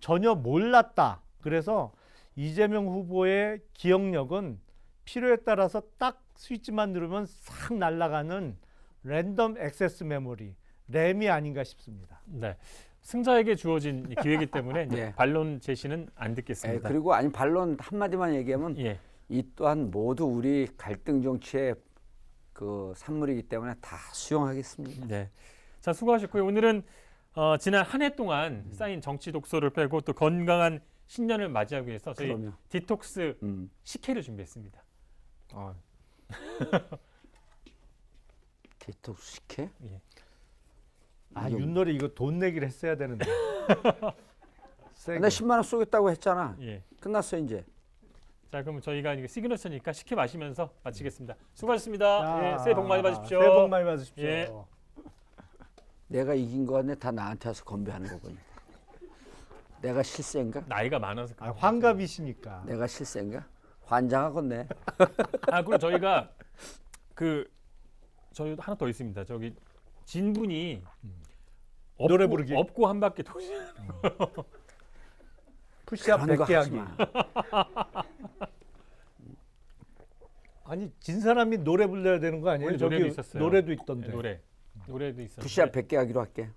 전혀 몰랐다. 그래서 이재명 후보의 기억력은 필요에 따라서 딱 스위치만 누르면 싹 날아가는 랜덤 액세스 메모리, 램이 아닌가 싶습니다. 네. 승자에게 주어진 기회이기 때문에 이제 네. 반론 제시는 안 예, 듣겠습니다. 그리고 아니 반론 한 마디만 얘기하면 예. 이 또한 모두 우리 갈등 정치의 그 산물이기 때문에 다 수용하겠습니다. 네. 자, 수고하셨고요. 오늘은 지난 한 해 동안 쌓인 정치 독소를 빼고 또 건강한 신년을 맞이하기 위해서 저희 그럼요. 디톡스 식혜를 준비했습니다. 디톡스 식혜? 예. 아 이게 윷놀이 이거 돈 내기를 했어야 되는데. 세게. 나 10만 원 쏘겠다고 했잖아. 예. 끝났어 이제. 자, 그럼 저희가 이게 시그너처니까 식혜 마시면서 마치겠습니다. 수고하셨습니다. 자, 예, 새해 복 많이 받으십시오. 새해 복 많이 받으십시오. 예. 내가 이긴 거 같네. 다 나한테 와서 건배하는 거군요. 내가 실세인가? 나이가 많아서. 아, 환갑이시니까. 내가 실세인가? 환장하겠네. 아, 그리고 저희가 저희 하나 더 있습니다. 저기 진분이 노래 부르기. 업고 한 바퀴 도시. 푸시업 그런 거 100개 하지 하기. 마. 아니 진 사람이 노래 불러야 되는 거 아니에요? 원래 저기 노래도 있었어요. 노래도 있던데. 노래도 있었어요. 푸시업 100개 하기로 할게.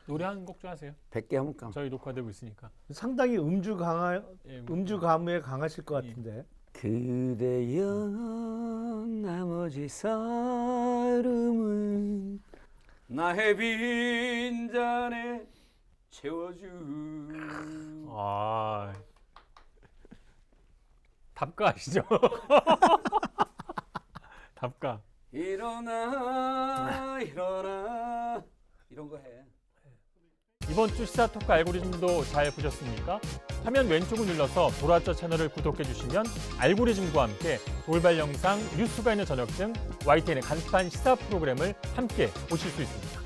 노래 한 곡 좀 하세요. 100개 하면 깜. 저희 녹화되고 있으니까. 상당히 음주 예, 음주 가무에 강하실 것 같은데. 그대여 나머지 삶은 나의 빈잔에 채워주. 아, 답가 아시죠? 답가. 일어나 일어나 이런 거 해. 이번 주 시사 토크 알고리즘도 잘 보셨습니까? 화면 왼쪽을 눌러서 돌아왔죠 채널을 구독해 주시면 알고리즘과 함께 돌발 영상, 뉴스가 있는 저녁 등 YTN의 간판 시사 프로그램을 함께 보실 수 있습니다.